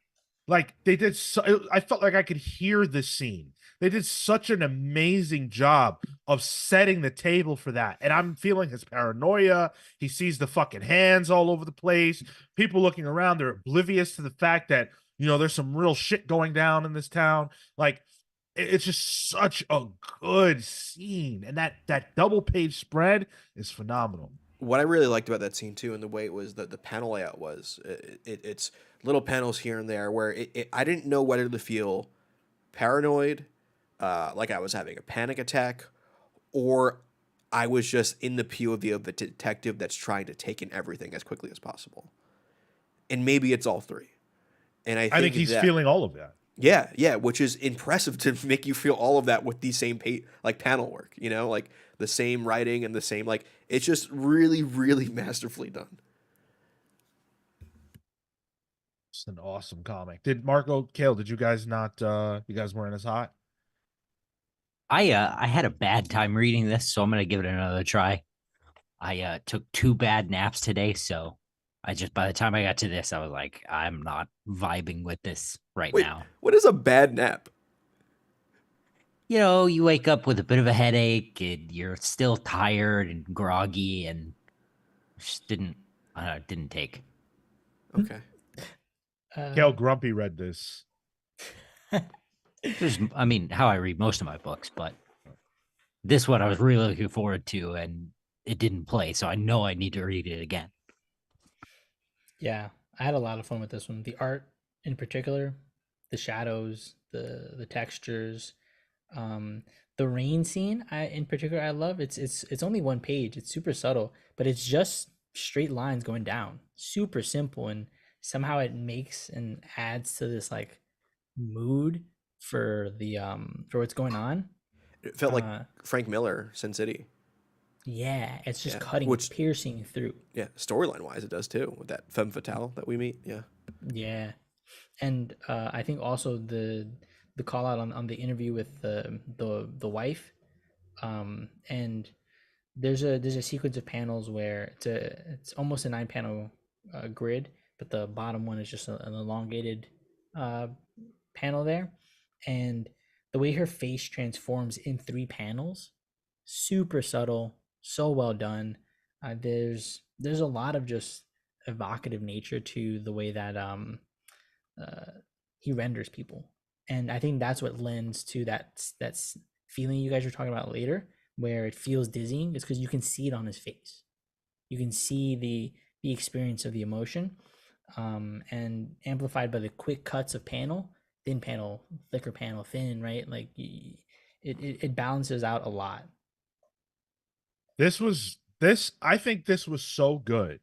Like I felt like I could hear the scene. They did such an amazing job of setting the table for that. And I'm feeling his paranoia. He sees the fucking hands all over the place. People looking around, they're oblivious to the fact that, there's some real shit going down in this town. Like it's just such a good scene. And that double page spread is phenomenal. What I really liked about that scene too, and the way it was the panel layout was, it's little panels here and there where I didn't know whether to feel paranoid, like I was having a panic attack, or I was just in the POV of a detective that's trying to take in everything as quickly as possible. And maybe it's all three. And I think he's feeling all of that. Yeah, which is impressive to make you feel all of that with the same panel work, like the same writing and the same, like, it's just really, really masterfully done. It's an awesome comic. Did Marco, Kale, did you guys not you guys weren't as hot? I had a bad time reading this, so I'm gonna give it another try. I took 2 bad naps today, so by the time I got to this, I was like, I'm not vibing with this right Wait, now. what is a bad nap? You wake up with a bit of a headache, and you're still tired and groggy, and just didn't take. Okay. Kale Grumpy read this. I mean, how I read most of my books, but this one I was really looking forward to, and it didn't play, so I know I need to read it again. Yeah, I had a lot of fun with this one. The art in particular, the shadows, the textures, the rain scene. In particular, I love. It's only 1 page. It's super subtle, but it's just straight lines going down. Super simple, and somehow it makes and adds to this like mood for the for what's going on. It felt like Frank Miller, Sin City. Yeah, it's just Yeah, cutting, piercing through. Yeah, storyline wise, it does too, with that femme fatale that we meet. Yeah. Yeah, and I think also the call out on the interview with the wife, and there's a sequence of panels where it's almost a 9 panel grid, but the bottom one is just an elongated panel there, and the way her face transforms in 3 panels, super subtle, so well done. There's a lot of just evocative nature to the way that he renders people, and I think that's what lends to that feeling you guys were talking about later, where it feels dizzying is because you can see it on his face. You can see the experience of the emotion, and amplified by the quick cuts of panel, thin panel, thicker panel, thin, right? Like it balances out a lot. I think this was so good.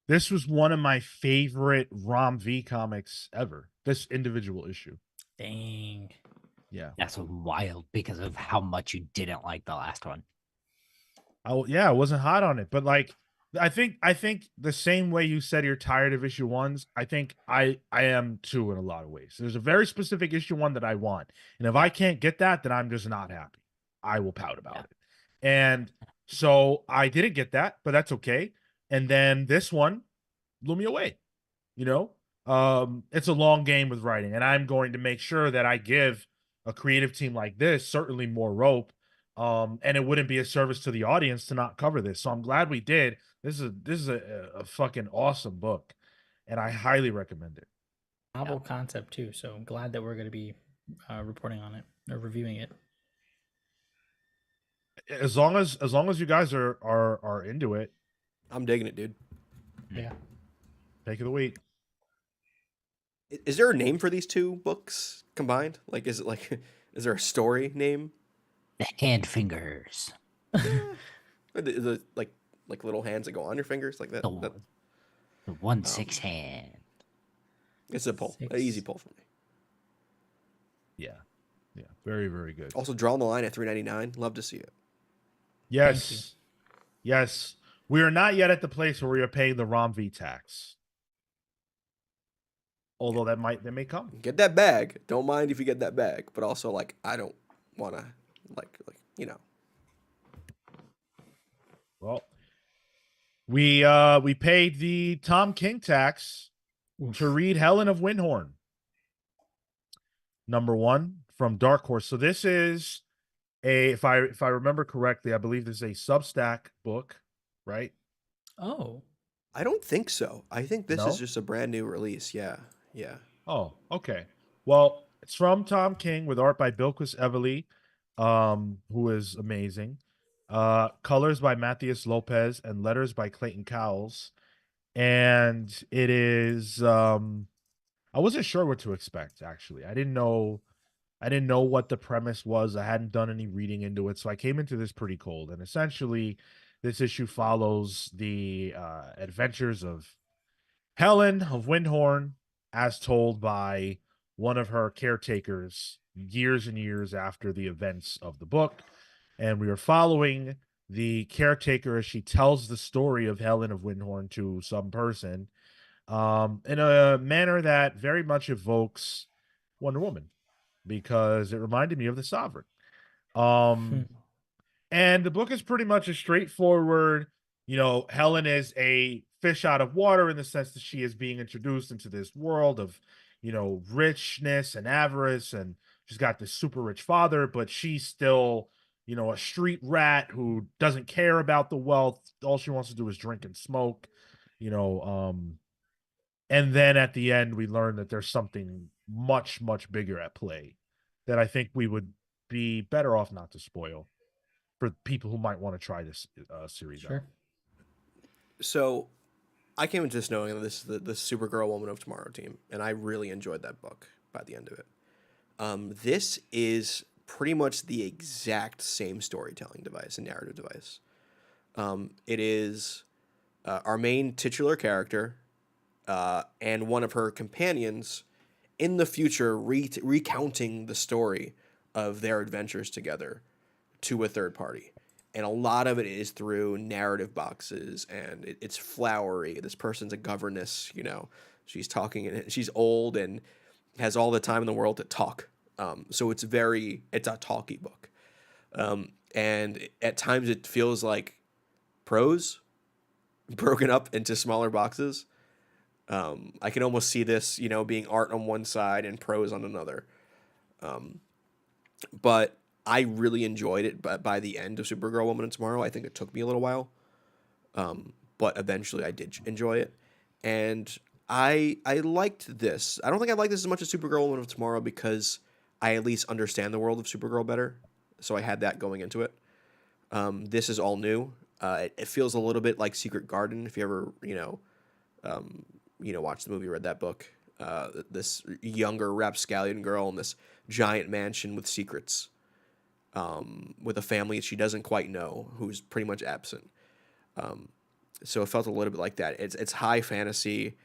This was one of my favorite Rom V comics ever. This individual issue. Dang. Yeah. That's wild because of how much you didn't like the last one. I wasn't hot on it, but like I think the same way you said you're tired of issue ones, I think I am too in a lot of ways. There's a very specific issue one that I want. And if I can't get that, then I'm just not happy. I will pout about it. And so I didn't get that, but that's okay. And then this one blew me away. You know, it's a long game with writing, and I'm going to make sure that I give a creative team like this certainly more rope. And it wouldn't be a service to the audience to not cover this. So I'm glad we did. This is a fucking awesome book, and I highly recommend it. Novel concept too. So I'm glad that we're going to be reporting on it or reviewing it. As long as you guys are into it, I'm digging it, dude. Yeah. take of the week. Is there a name for these two books combined? Like, is it like, is there a story name? The hand fingers. Or the like little hands that go on your fingers like that? The 1/6 hand. It's a pull, an 6. easy pull for me. Yeah, very very good. Also, drawing the line at $3.99. Love to see it. Yes, yes. We are not yet at the place where we are paying the ROM V tax. Although that may come. Get that bag. Don't mind if you get that bag, but also like I don't want to like you know. Well, we paid the Tom King tax to read Helen of Wyndhorn. #1 from Dark Horse. So this is if I remember correctly, I believe this is a Substack book, right? Oh. I don't think so. I think this No? is just a brand new release. Yeah. Oh, okay. Well, it's from Tom King with art by Bilquis Evely, who is amazing. Colors by Matthias Lopez and letters by Clayton Cowles. And it is I wasn't sure what to expect, actually. I didn't know what the premise was. I hadn't done any reading into it, so I came into this pretty cold. And essentially, this issue follows the adventures of Helen of Wyndhorn, as told by one of her caretakers years and years after the events of the book. And we are following the caretaker as she tells the story of Helen of Wyndhorn to some person, in a manner that very much evokes Wonder Woman, because it reminded me of the Sovereign. And the book is pretty much a straightforward, Helen is a fish out of water in the sense that she is being introduced into this world of, richness and avarice. And she's got this super rich father, but she's still, a street rat who doesn't care about the wealth. All she wants to do is drink and smoke, and then at the end, we learn that there's something much, much bigger at play that I think we would be better off not to spoil for people who might want to try this series Sure. out. So, I came into this knowing that this is the Supergirl Woman of Tomorrow team, and I really enjoyed that book by the end of it. This is pretty much the exact same storytelling device and narrative device. It is our main titular character and one of her companions in the future recounting the story of their adventures together to a third party. And a lot of it is through narrative boxes, and it's flowery. This person's a governess, she's talking, and she's old and has all the time in the world to talk. So it's a talky book. And at times it feels like prose broken up into smaller boxes. I can almost see this, being art on one side and prose on another. But I really enjoyed it. But by the end of Supergirl Woman of Tomorrow, I think it took me a little while. But eventually I did enjoy it. And I liked this. I don't think I like this as much as Supergirl Woman of Tomorrow because I at least understand the world of Supergirl better. So I had that going into it. This is all new. It feels a little bit like Secret Garden. If you ever, watched the movie, read that book. This younger rapscallion girl in this giant mansion with secrets, with a family she doesn't quite know, who's pretty much absent. So it felt a little bit like that. It's high fantasy.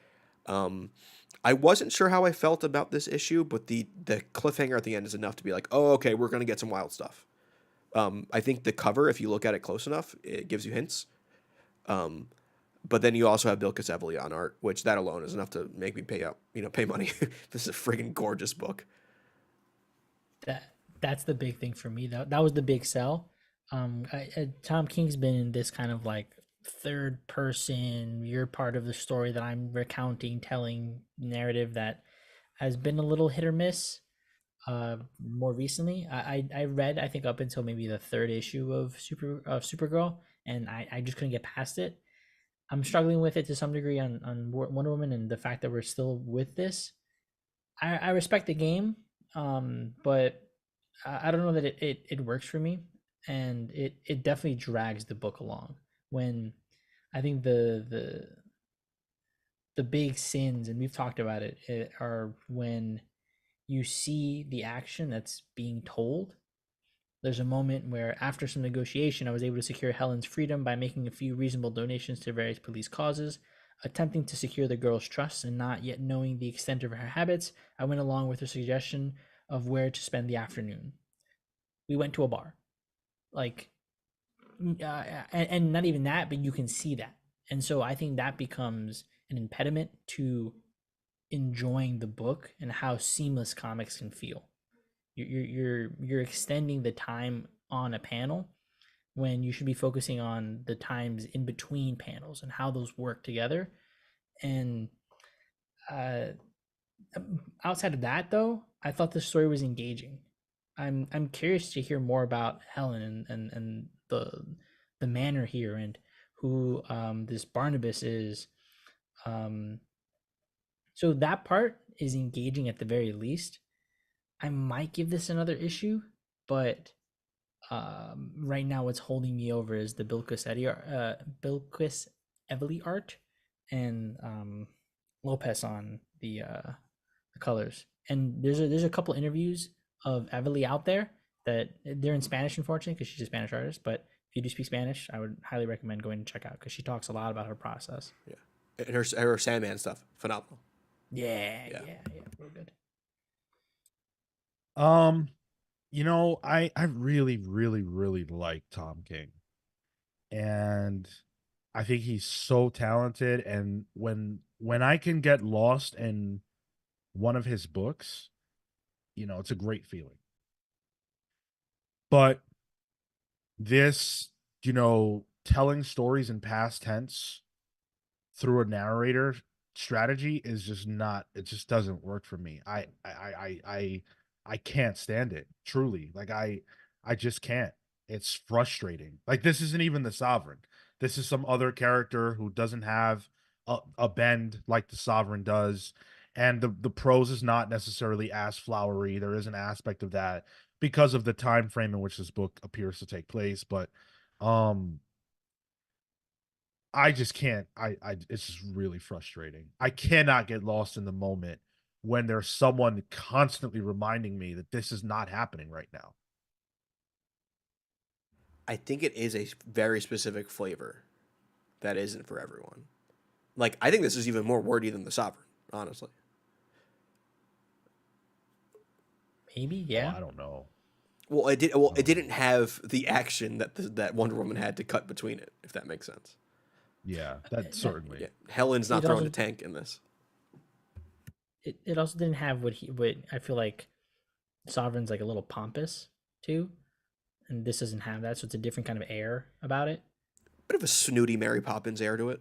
Um, I wasn't sure how I felt about this issue, but the cliffhanger at the end is enough to be like, oh, okay, we're gonna get some wild stuff. I think the cover, if you look at it close enough, it gives you hints. Um, but then you also have Bill Evely on art, which that alone is enough to make me pay money. This is a friggin' gorgeous book. That's the big thing for me. That was the big sell. Tom King's been in this kind of like third person, you're part of the story that I'm recounting, telling narrative that has been a little hit or miss. More recently, I read, I think, up until maybe the third issue of Supergirl, and I just couldn't get past it. I'm struggling with it to some degree on Wonder Woman, and the fact that we're still with this. I respect the game, but I don't know that it works for me, and it definitely drags the book along. When I think the big sins, and we've talked about it, are when you see the action that's being told. There's a moment where, after some negotiation, I was able to secure Helen's freedom by making a few reasonable donations to various police causes. Attempting to secure the girl's trust and not yet knowing the extent of her habits, I went along with her suggestion of where to spend the afternoon. We went to a bar. Like, and not even that, but you can see that. And so I think that becomes an impediment to enjoying the book and how seamless comics can feel. You're extending the time on a panel when you should be focusing on the times in between panels and how those work together. And uh, outside of that, though, I thought the story was engaging. I'm curious to hear more about Helen and the manor here, and who this Barnabas is. Um, so that part is engaging at the very least. I might give this another issue, but right now what's holding me over is the Bilquis Evely art, and Lopez on the colors. And there's a couple interviews of Evely out there that they're in Spanish, unfortunately, because she's a Spanish artist. But if you do speak Spanish, I would highly recommend going to check out, because she talks a lot about her process. Yeah, and her Sandman stuff, phenomenal. Yeah, real good. I really, really, really like Tom King. And I think he's so talented. And when I can get lost in one of his books, it's a great feeling. But this, telling stories in past tense through a narrator strategy is just not, it just doesn't work for me. I can't stand it, truly. Like I just can't. It's frustrating. Like, this isn't even the Sovereign. This is some other character who doesn't have a bend like the Sovereign does. And the prose is not necessarily as flowery. There is an aspect of that because of the time frame in which this book appears to take place. But I just can't. It's just really frustrating. I cannot get lost in the moment when there's someone constantly reminding me that this is not happening right now. I think it is a very specific flavor that isn't for everyone. Like, I think this is even more wordy than the Sovereign, honestly. Maybe, Oh, yeah. I don't know. Well, it did. Well, it didn't have the action that Wonder Woman had to cut between it, if that makes sense. Yeah, that certainly. Yeah, Helen's not It throwing also- the tank in this. It also didn't have what I feel like Sovereign's like a little pompous too, and this doesn't have that, so it's a different kind of air about it. Bit of a snooty Mary Poppins air to it.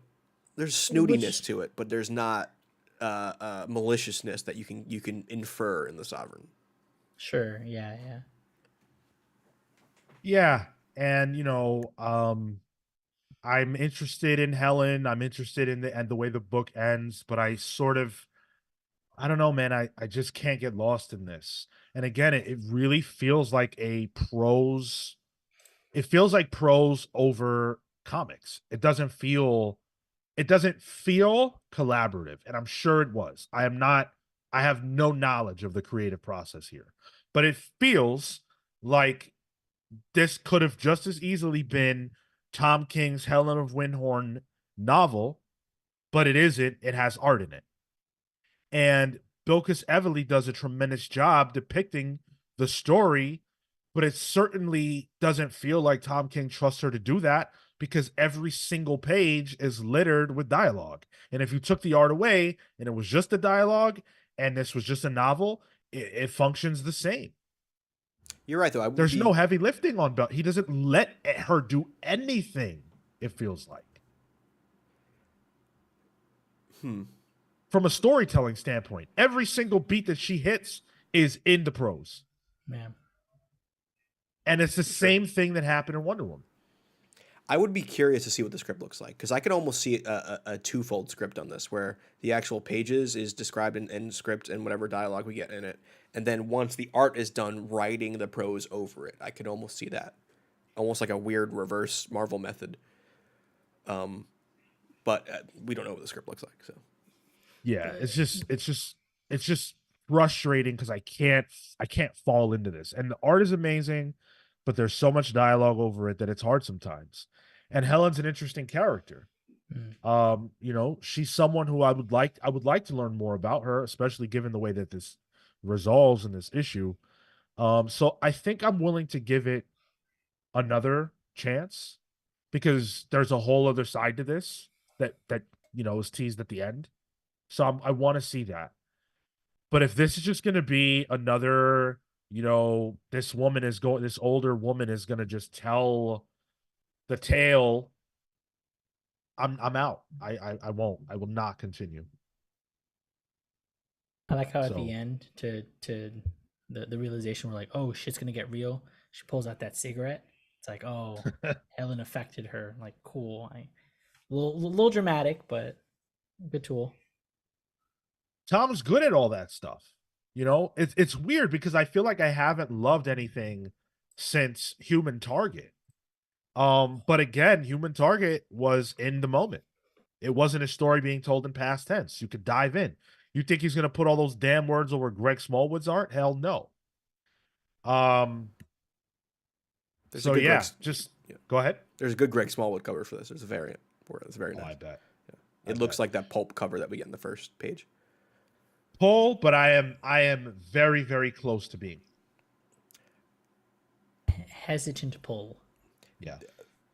There's Which- snootiness to it, but there's not maliciousness that you can infer in the Sovereign. Sure, yeah. Yeah, and I'm interested in Helen. I'm interested in the way the book ends, but I don't know, man. I just can't get lost in this. And again, it really feels like a prose it feels like prose over comics. It doesn't feel collaborative, and I'm sure it was. I have no knowledge of the creative process here, but it feels like this could have just as easily been Tom King's Helen of Wyndhorn novel, but it isn't. It has art in it. And Bilquis Evely does a tremendous job depicting the story, but it certainly doesn't feel like Tom King trusts her to do that because every single page is littered with dialogue. And if you took the art away and it was just the dialogue and this was just a novel, it functions the same. You're right, though. There's no heavy lifting on Bell. He doesn't let her do anything, it feels like. From a storytelling standpoint, every single beat that she hits is in the prose. Man. And it's the same thing that happened in Wonder Woman. I would be curious to see what the script looks like, because I could almost see a twofold script on this, where the actual pages is described in script and whatever dialogue we get in it, and then once the art is done, writing the prose over it. I could almost see that, almost like a weird reverse Marvel method. But we don't know what the script looks like, so Yeah, it's just frustrating because I can't fall into this. And the art is amazing, but there's so much dialogue over it that it's hard sometimes. And Helen's an interesting character. You know, she's someone who I would like to learn more about her, especially given the way that this resolves in this issue. So I think I'm willing to give it another chance because there's a whole other side to this that you know is teased at the end. So I want to see that. But if this is just going to be another, you know, this older woman is going to just tell the tale, I'm out. I won't. I will not continue. I like how at the end to the realization we're like, oh, shit's gonna get real. She pulls out that cigarette. It's like, oh, Helen affected her. Like, cool. Little dramatic, but good tool. Tom's good at all that stuff. You know, it's weird because I feel like I haven't loved anything since Human Target. But again, Human Target was in the moment. It wasn't a story being told in past tense. You could dive in. You think he's gonna put all those damn words over Greg Smallwood's art? Hell no. So yeah, go ahead. There's a good Greg Smallwood cover for this. There's a variant for it. It's very nice. I bet. Yeah. It looks like that pulp cover that we get in the first page. Pull, but I am very, very close to being hesitant to pull. Yeah.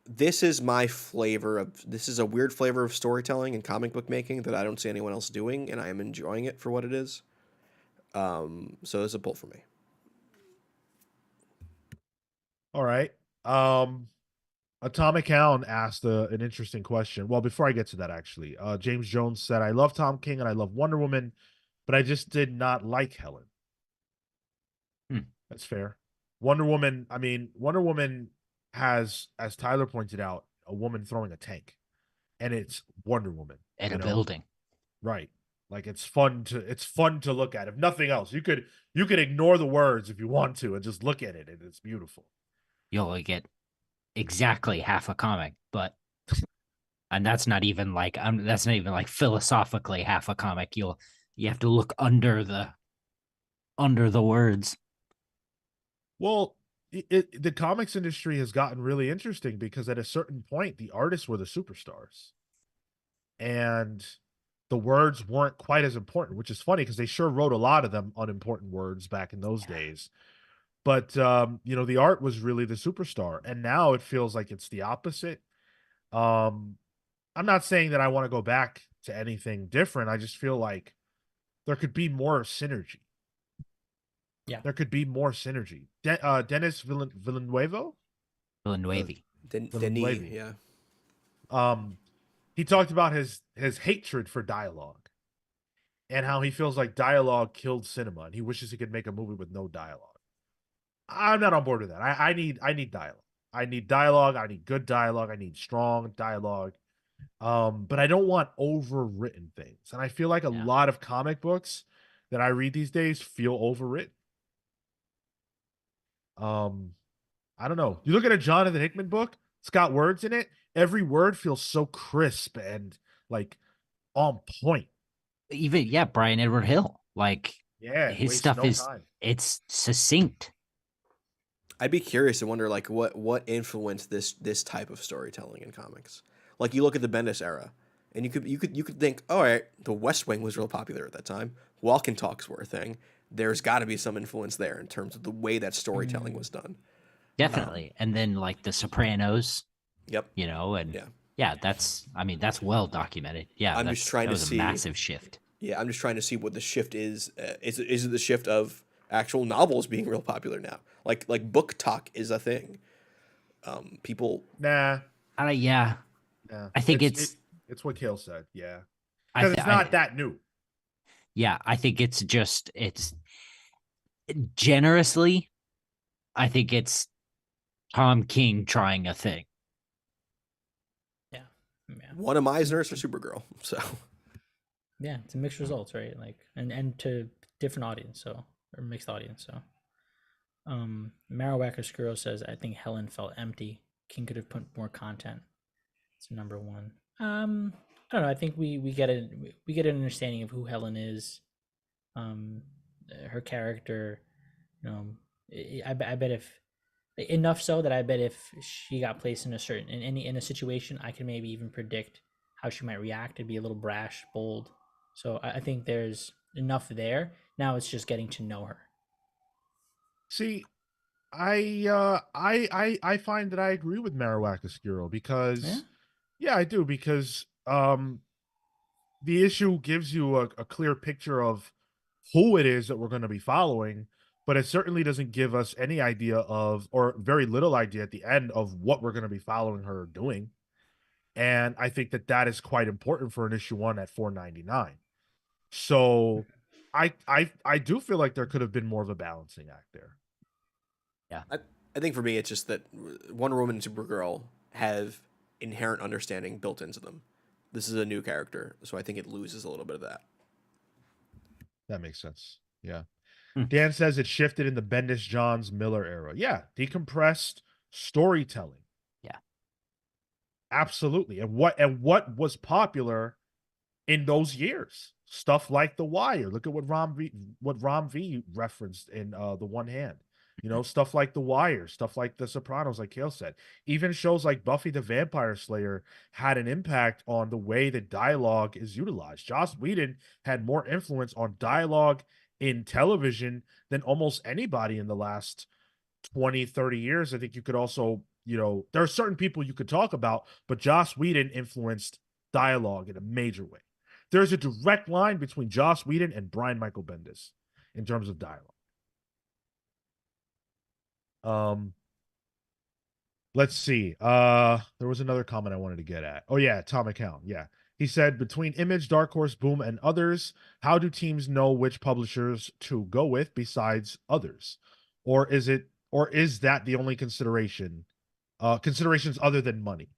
This is my flavor of this is a weird flavor of storytelling and comic book making that I don't see anyone else doing, and I am enjoying it for what it is. So it's a pull for me. All right. Atomic Hound asked an interesting question. Well, before I get to that, actually, James Jones said, I love Tom King and I love Wonder Woman, but I just did not like Helen. That's fair. Wonder Woman has, as Tyler pointed out, a woman throwing a tank, and it's Wonder Woman at a building. Right. Like it's fun to look at. If nothing else, you could ignore the words if you want to and just look at it, and it's beautiful. You'll get exactly half a comic, and that's not even like philosophically half a comic. You have to look under the words. Well, the comics industry has gotten really interesting because at a certain point, the artists were the superstars, and the words weren't quite as important, which is funny because they sure wrote a lot of them unimportant words back in those days. But you know, the art was really the superstar, and now it feels like it's the opposite. I'm not saying that I want to go back to anything different. I just feel like there could be more synergy. Yeah, there could be more synergy. Dennis Villanueva. Denis, yeah. He talked about his hatred for dialogue and how he feels like dialogue killed cinema, and he wishes he could make a movie with no dialogue. I'm not on board with that. I need dialogue. I need dialogue. I need good dialogue. I need strong dialogue. But I don't want overwritten things. And I feel like a lot of comic books that I read these days feel overwritten. I don't know. You look at a Jonathan Hickman book, it's got words in it. Every word feels so crisp and like on point. Even Brian Edward Hill, like Yeah, his waste stuff no is time. it's succinct. I'd be curious to wonder like what influenced this type of storytelling in comics. Like you look at the Bendis era, and you could think, all right, The West Wing was real popular at that time. Walk and talks were a thing. There's got to be some influence there in terms of the way that storytelling was done. Definitely. And then like The Sopranos, Yep. and Yeah. that's well documented. Yeah, I'm just trying that to was a see. massive shift. Yeah, I'm just trying to see what the shift is. Is it the shift of actual novels being real popular now? Like book talk is a thing. People. Nah, Yeah, nah. I think It's what Kale said. Yeah, I because think it's not that new. I think it's generously, I think it's Tom King trying a thing. Yeah. One of Meisner's for Supergirl. So Yeah, it's a mixed results, right? Like and to different audience, so or mixed audience. So Marowak Skuro says, I think Helen felt empty. King could have put more content. It's number one. I don't know. I think we get an understanding of who Helen is, her character. You know, I bet if enough so that I bet if she got placed in in a situation, I can maybe even predict how she might react. It'd be a little brash, bold. So I think there's enough there. Now it's just getting to know her. See, I find that I agree with Marowak Skuro because I do because the issue gives you a clear picture of who it is that we're going to be following, but it certainly doesn't give us any idea of, or very little idea at the end of what we're going to be following her doing. And I think that that is quite important for an issue 1 at 4.99. So I do feel like there could have been more of a balancing act there. Yeah. I think for me, it's just that Wonder Woman and Supergirl have inherent understanding built into them. This is a new character, so I think it loses a little bit of that. That makes sense. Yeah. Dan says it shifted in the Bendis, Johns, Miller era. Yeah, decompressed storytelling. Yeah. Absolutely. And what was popular in those years? Stuff like The Wire. Look at what Rom V referenced in The One Hand. You know, stuff like The Wire, stuff like The Sopranos, like Kale said. Even shows like Buffy the Vampire Slayer had an impact on the way that dialogue is utilized. Joss Whedon had more influence on dialogue in television than almost anybody in the last 20, 30 years. I think you could also, there are certain people you could talk about, but Joss Whedon influenced dialogue in a major way. There's a direct line between Joss Whedon and Brian Michael Bendis in terms of dialogue. Let's see. There was another comment I wanted to get at. Oh yeah, Tom McCown. Yeah. He said, between Image, Dark Horse, Boom, and others, how do teams know which publishers to go with besides others? Or is that the only consideration? Considerations other than money.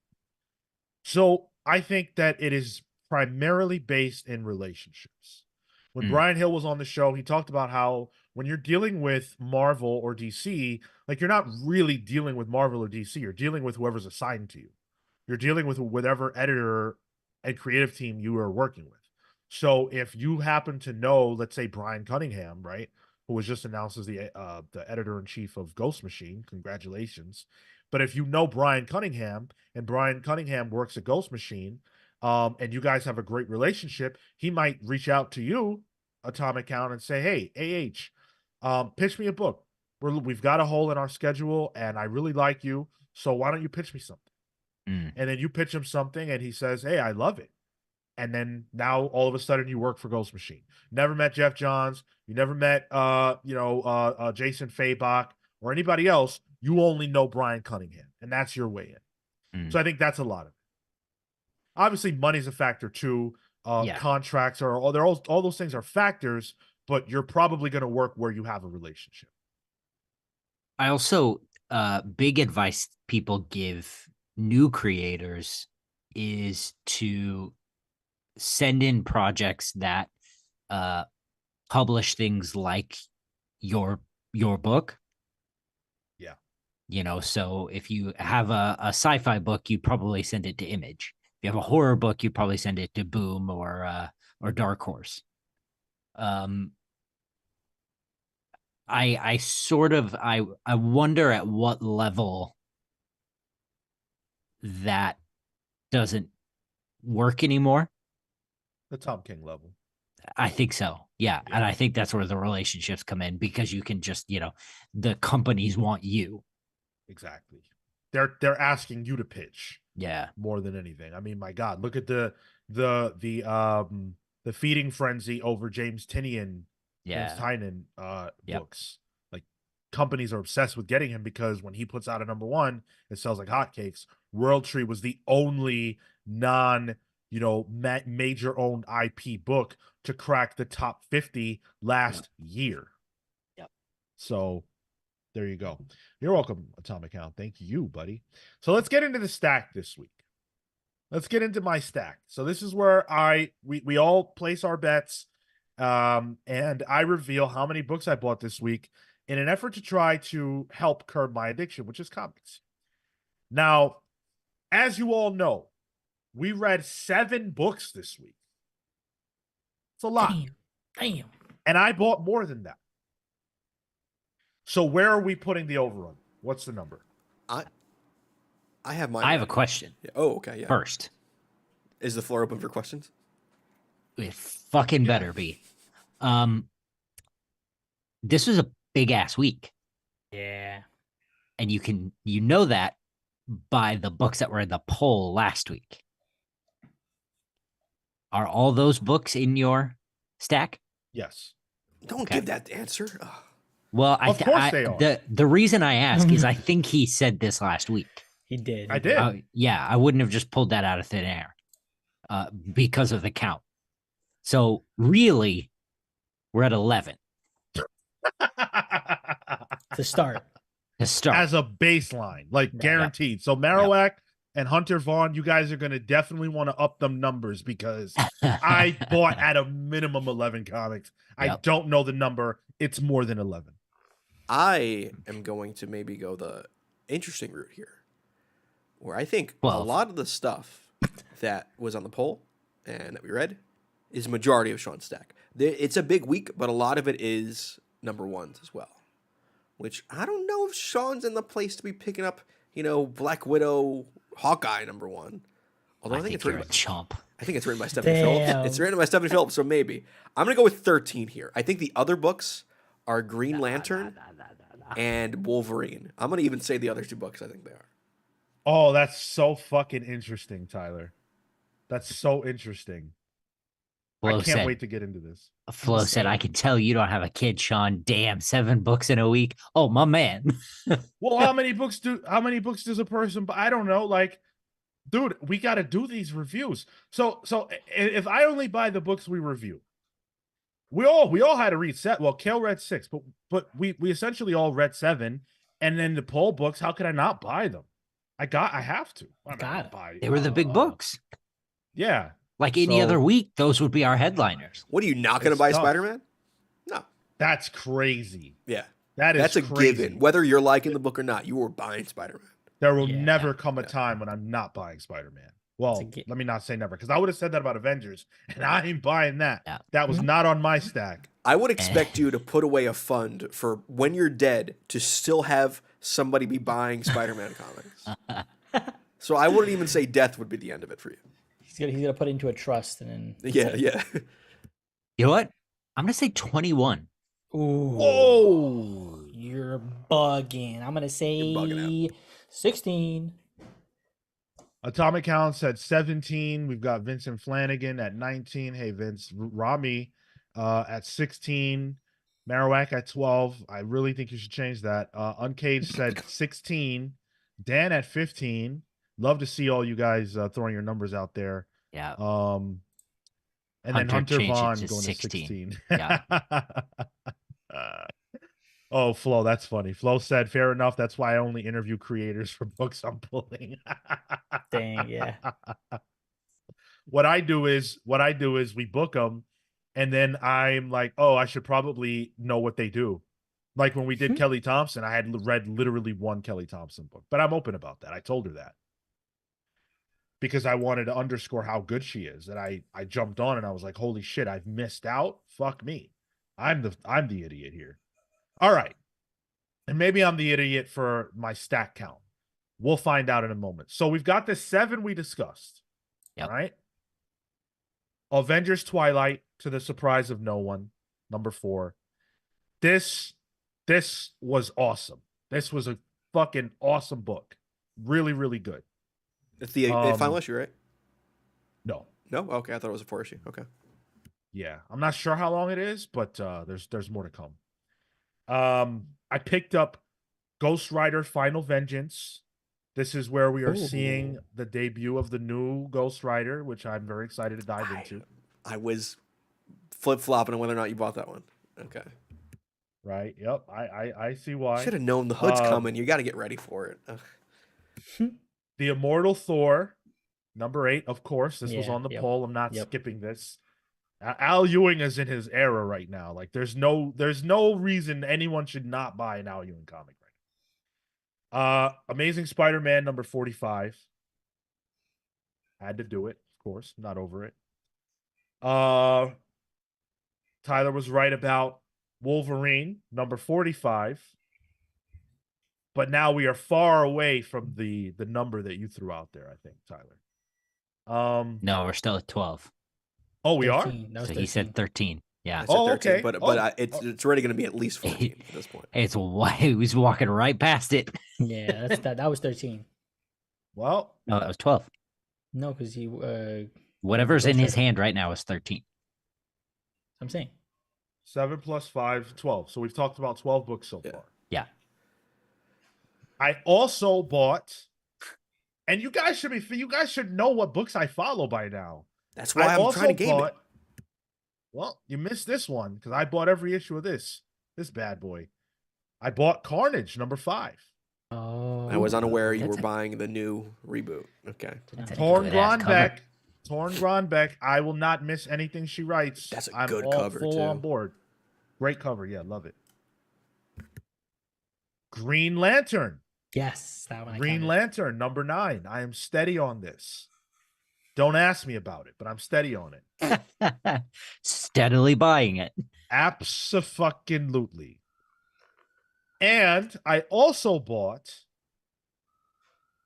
So I think that it is primarily based in relationships. When Brian Hill was on the show, he talked about how when you're dealing with Marvel or DC, like you're not really dealing with Marvel or DC, you're dealing with whoever's assigned to you. You're dealing with whatever editor and creative team you are working with. So if you happen to know, let's say Brian Cunningham, right, who was just announced as the editor in chief of Ghost Machine, congratulations. But if you know Brian Cunningham and Brian Cunningham works at Ghost Machine, and you guys have a great relationship, he might reach out to you, Atomic Count, and say, hey, pitch me a book. We've got a hole in our schedule, and I really like you, so why don't you pitch me something? And then you pitch him something, and he says, hey, I love it. And then now all of a sudden you work for Ghost Machine. Never met Jeff Johns. You never met, Jason Fabach or anybody else. You only know Brian Cunningham, and that's your way in. So I think that's a lot of it. Obviously, money's a factor too. Contracts are all those things are factors, but you're probably going to work where you have a relationship. I also big advice people give new creators is to send in projects that publish things like your book. Yeah. So if you have a sci-fi book, you'd probably send it to Image. If you have a horror book, you'd probably send it to Boom or Dark Horse. I sort of I wonder at what level that doesn't work anymore. The Tom King level. I think so. Yeah. And I think that's where the relationships come in, because you can just, the companies want you. Exactly. They're asking you to pitch. Yeah. More than anything. I mean, my God, look at the feeding frenzy over James Tynion books. Like, companies are obsessed with getting him because when he puts out a number one, it sells like hotcakes. World Tree was the only major owned IP book to crack the top 50 last year. Yep. So there you go. You're welcome, Atomic Hound. Thank you, buddy. So let's get into the stack this week. Let's get into my stack. So this is where we all place our bets, and I reveal how many books I bought this week in an effort to try to help curb my addiction, which is comics. Now, as you all know, we read 7 books this week. It's a lot. Damn. And I bought more than that. So where are we putting the overrun? What's the number? I have mine. I have a question. Yeah. Oh, okay. Yeah. First, is the floor open for questions? It fucking better be. This was a big ass week. Yeah. And you know that by the books that were in the poll last week. Are all those books in your stack? Yes. Don't give that answer. Ugh. Well, of course they are. The reason I ask is I think he said this last week. He did. I did. Yeah, I wouldn't have just pulled that out of thin air because of the count. So really, we're at 11. To start. As a baseline, like guaranteed. So Marowak and Hunter Vaughn, you guys are going to definitely want to up them numbers because I bought at a minimum 11 comics. I don't know the number. It's more than 11. I am going to maybe go the interesting route here, where I think a lot of the stuff that was on the poll and that we read is majority of Sean's stack. It's a big week, but a lot of it is number ones as well, which I don't know if Sean's in the place to be picking up, Black Widow, Hawkeye number one. Although I think it's written by chump. I think it's written by Stephanie Phillips. It's written by Stephanie Phillips, so maybe. I'm going to go with 13 here. I think the other books are Green Lantern and Wolverine. I'm going to even say the other 2 books I think they are. Oh, that's so fucking interesting, Tyler. That's so interesting. I can't wait to get into this. Flo said, I can tell you don't have a kid, Sean. Damn, 7 books in a week. Oh, my man. Well, how many books does a person, I don't know, like, dude, we got to do these reviews. So if I only buy the books we review, we all had to read set. Well, Kale read 6, but we essentially all read 7, and then the poll books. How could I not buy them? I have to. They were the big books. Yeah, like any other week, those would be our headliners. What are you not going to buy, Spider-Man? No, that's crazy. Yeah, that's a crazy. given. Whether you're liking the book or not, you were buying Spider-Man. There will never come a time when I'm not buying Spider-Man. Well, let me not say never, because I would have said that about Avengers, and I ain't buying that. Yeah. That was not on my stack. I would expect you to put away a fund for when you're dead to still have somebody be buying Spider-Man comics. So I wouldn't even say death would be the end of it for you. He's gonna put it into a trust and then. Yeah. You know what? I'm gonna say 21. Ooh. Whoa! You're bugging. I'm gonna say 16. Atomic Hound said 17. We've got Vincent Flanagan at 19. Hey, Vince. Rami at 16. Marowak at 12. I really think you should change that. Uncaged said 16. Dan at 15. Love to see all you guys throwing your numbers out there. Yeah. And then Hunter Vaughn going 16. to 16. Yeah. Oh, Flo, that's funny. Flo said, fair enough. That's why I only interview creators for books I'm pulling. Dang, yeah. What I do is we book them, and then I'm like, oh, I should probably know what they do. Like when we did Kelly Thompson, I had read literally one Kelly Thompson book, but I'm open about that. I told her that because I wanted to underscore how good she is. And I jumped on and I was like, holy shit, I've missed out. Fuck me. I'm the idiot here. All right. And maybe I'm the idiot for my stack count. We'll find out in a moment. So we've got the 7 we discussed. Yep. All right. Avengers Twilight, to the surprise of no one, number 4. This was awesome. This was a fucking awesome book. Really, really good. It's the final issue, right? No. No? Okay, I thought it was a 4 issue. Okay. Yeah. I'm not sure how long it is, but there's more to come. I picked up Ghost Rider Final Vengeance. This is where we are seeing the debut of the new Ghost Rider, which I'm very excited to dive into. I was flip-flopping on whether or not you bought that one. Okay. Right. Yep. I see why. Should have known the hood's coming. You got to get ready for it. The Immortal Thor, number 8, of course. This was on the poll. I'm not skipping this. Al Ewing is in his era right now. Like there's no reason anyone should not buy an Al Ewing comic right now. Amazing Spider-Man number 45. Had to do it, of course. Not over it. Tyler was right about Wolverine number 45. But now we are far away from the number that you threw out there, I think, Tyler. No, we're still at 12. Oh, we 13. So he said 13. Yeah. I said 13, okay. But it's already going to be at least 14 at this point. He was walking right past it. Yeah, that was 13. Well, No, that was 12. No, because he Whatever's in his hand right now is 13. I'm saying 7 plus 5, 12. So we've talked about 12 books so far. Yeah. I also bought, and you guys should know what books I follow by now. That's why I'm trying to game it. Well, you missed this one because I bought every issue of this bad boy. I bought Carnage number 5. Oh, I was unaware you were buying the new reboot. Okay. Torn Grandbeck. I will not miss anything she writes. That's a I'm good all cover, full too. on board. Great cover. Yeah, love it. Green Lantern. yes, that one. Green Lantern number 9. I am steady on this. Don't ask me about it, but I'm steady on it. Steadily buying it. Abso-fucking-lutely. And I also bought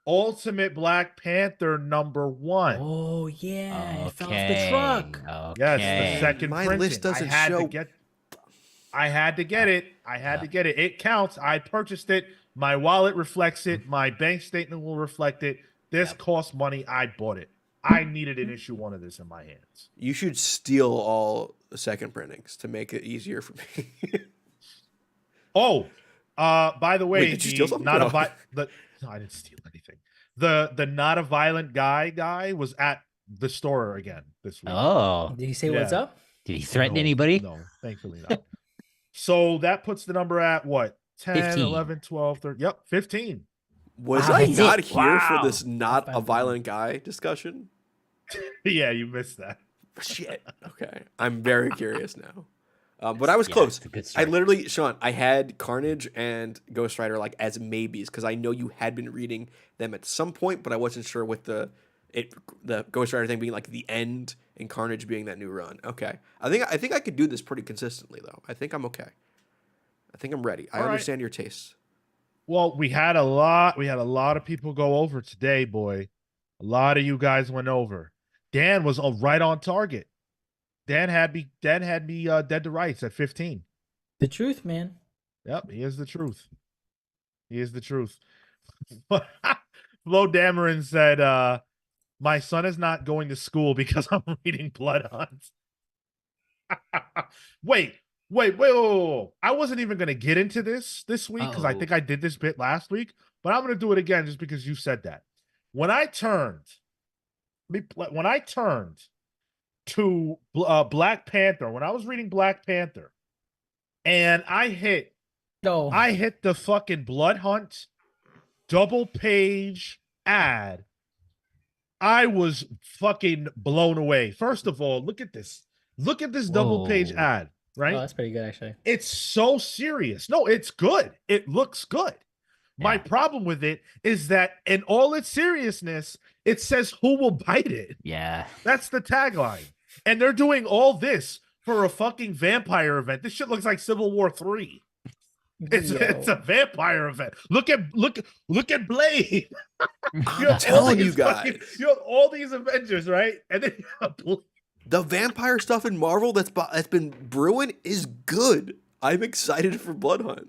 Ultimate Black Panther number 1. Oh yeah, it fell off the Okay. truck. Okay. Yes, the second My printing. list doesn't show. I had to get it. It counts. I purchased it. My wallet reflects it. My bank statement will reflect it. This cost money. I bought it. I needed an issue 1 of this in my hands. You should steal all the second printings to make it easier for me. Oh, by the way, Wait, did you steal something? No, I didn't steal anything. The not a violent guy was at the store again this week. Oh. Did he say what's up? Did he threaten No, anybody? No, thankfully not. So that puts the number at what? 10, 15. 11, 12, 13. Yep, 15. Was Wow, I that's not it. here for Wow. this not a violent guy discussion? Yeah, you missed that. Shit. Okay. I'm very curious now. But I was close. it's a good I start. literally, Sean, I had Carnage and Ghost Rider like as maybes because I know you had been reading them at some point, but I wasn't sure with the Ghost Rider thing being like the end and Carnage being that new run. Okay. I think I could do this pretty consistently though. I think I'm okay. I think I'm ready. I All right. understand your tastes. Well, we had a lot of people go over today, boy. A lot of you guys went over. Dan was right on target. Dan had me dead to rights at 15. The truth, man. Yep, he is the truth. He is the truth. Flo Dameron said, my son is not going to school because I'm reading Blood Hunt. Wait. I wasn't even going to get into this week because I Uh-oh. think I did this bit last week, but I'm going to do it again just because you said that. When I turned to Black Panther, when I was reading Black Panther, and I hit the fucking Blood Hunt double page ad, I was fucking blown away. First of all, look at this. Look at this double page Whoa. ad. right? Oh, that's pretty good actually. It's so serious. No, it's good. It looks good. My Yeah. problem with it is that in all its seriousness, it says who will bite it. Yeah. That's the tagline. And they're doing all this for a fucking vampire event. This shit looks like Civil War 3. It's a vampire event. Look at Blade. I'm telling you guys. You have all these Avengers, right? And then you have Blade. The vampire stuff in Marvel that's been brewing is good. I'm excited for Blood Hunt.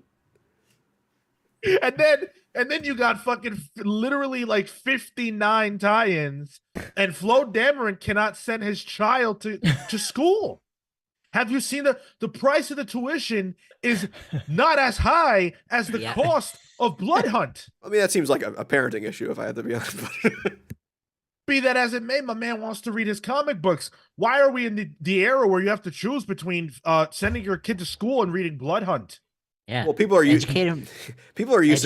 And then you got fucking literally like 59 tie-ins, and Flo Dameron cannot send his child to school. Have you seen the price of the tuition is not as high as the cost of Blood Hunt? I mean, that seems like a parenting issue, if I had to be honest. Be that as it may, my man wants to read his comic books. Why are we in the era where you have to choose between sending your kid to school and reading Blood Hunt? Yeah. Well, people are used to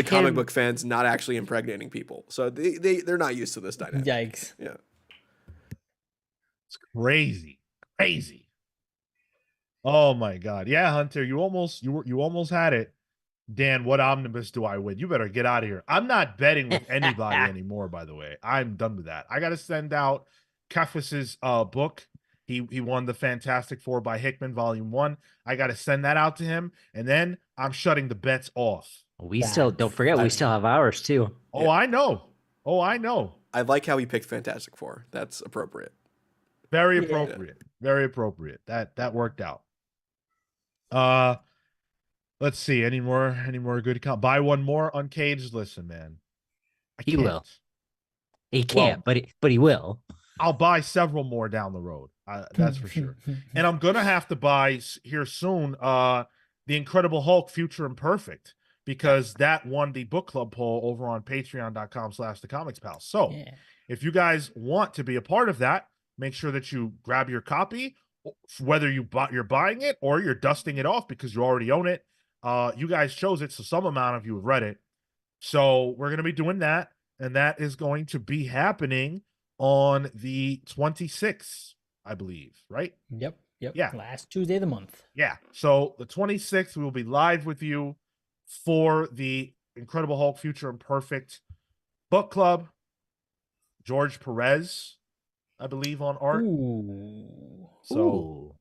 comic him. book fans not actually impregnating people, so they're not used to this dynamic. Yikes! Yeah, it's crazy. Oh my god, yeah, Hunter, you almost had it. Dan, what omnibus do I win? You better get out of here. I'm not betting with anybody anymore, by the way. I'm done with that. I got to send out Kefis's book. He won the Fantastic Four by Hickman, Volume 1. I got to send that out to him, and then I'm shutting the bets off. We still don't forget we still have ours too. Oh, yeah. I know. I like how he picked Fantastic Four. That's appropriate. Very appropriate. Yeah. Very appropriate. That worked out. Let's see. Any more good buy one more Uncaged? Listen, man. He will. He can't, but he will. I'll buy several more down the road. That's for sure. And I'm gonna have to buy here soon The Incredible Hulk Future Imperfect, because that won the book club poll over on patreon.com/thecomics-pals. So if you guys want to be a part of that, make sure that you grab your copy, whether you're buying it or you're dusting it off because you already own it. You guys chose it, so some amount of you have read it. So we're going to be doing that, and that is going to be happening on the 26th, I believe, right? Yep. Yeah. Last Tuesday of the month. Yeah. So the 26th, we will be live with you for the Incredible Hulk Future Imperfect book club. George Perez, I believe, on art. Ooh. So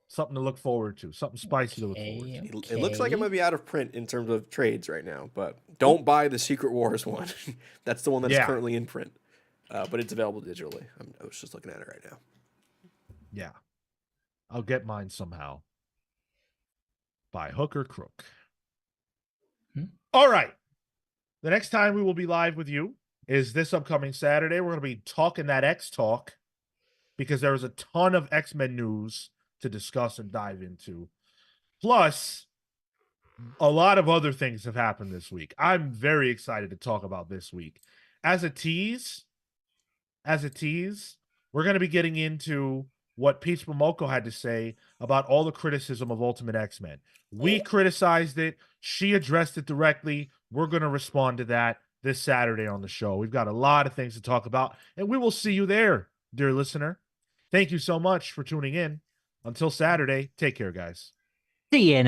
something to look forward to. Something spicy to look forward to. It looks like it might be out of print in terms of trades right now, but don't buy the Secret Wars one. That's the one that's currently in print, but it's available digitally. I was just looking at it right now. Yeah. I'll get mine somehow. By hook or crook. All right. The next time we will be live with you is this upcoming Saturday. We're going to be talking that X talk, because there is a ton of X-Men news to discuss and dive into. Plus, a lot of other things have happened this week. I'm very excited to talk about this week. As a tease, we're going to be getting into what Peach Momoko had to say about all the criticism of Ultimate X-Men. We criticized it. She addressed it directly. We're going to respond to that this Saturday on the show. We've got a lot of things to talk about, and we will see you there, dear listener. Thank you so much for tuning in. Until Saturday, take care, guys. See you.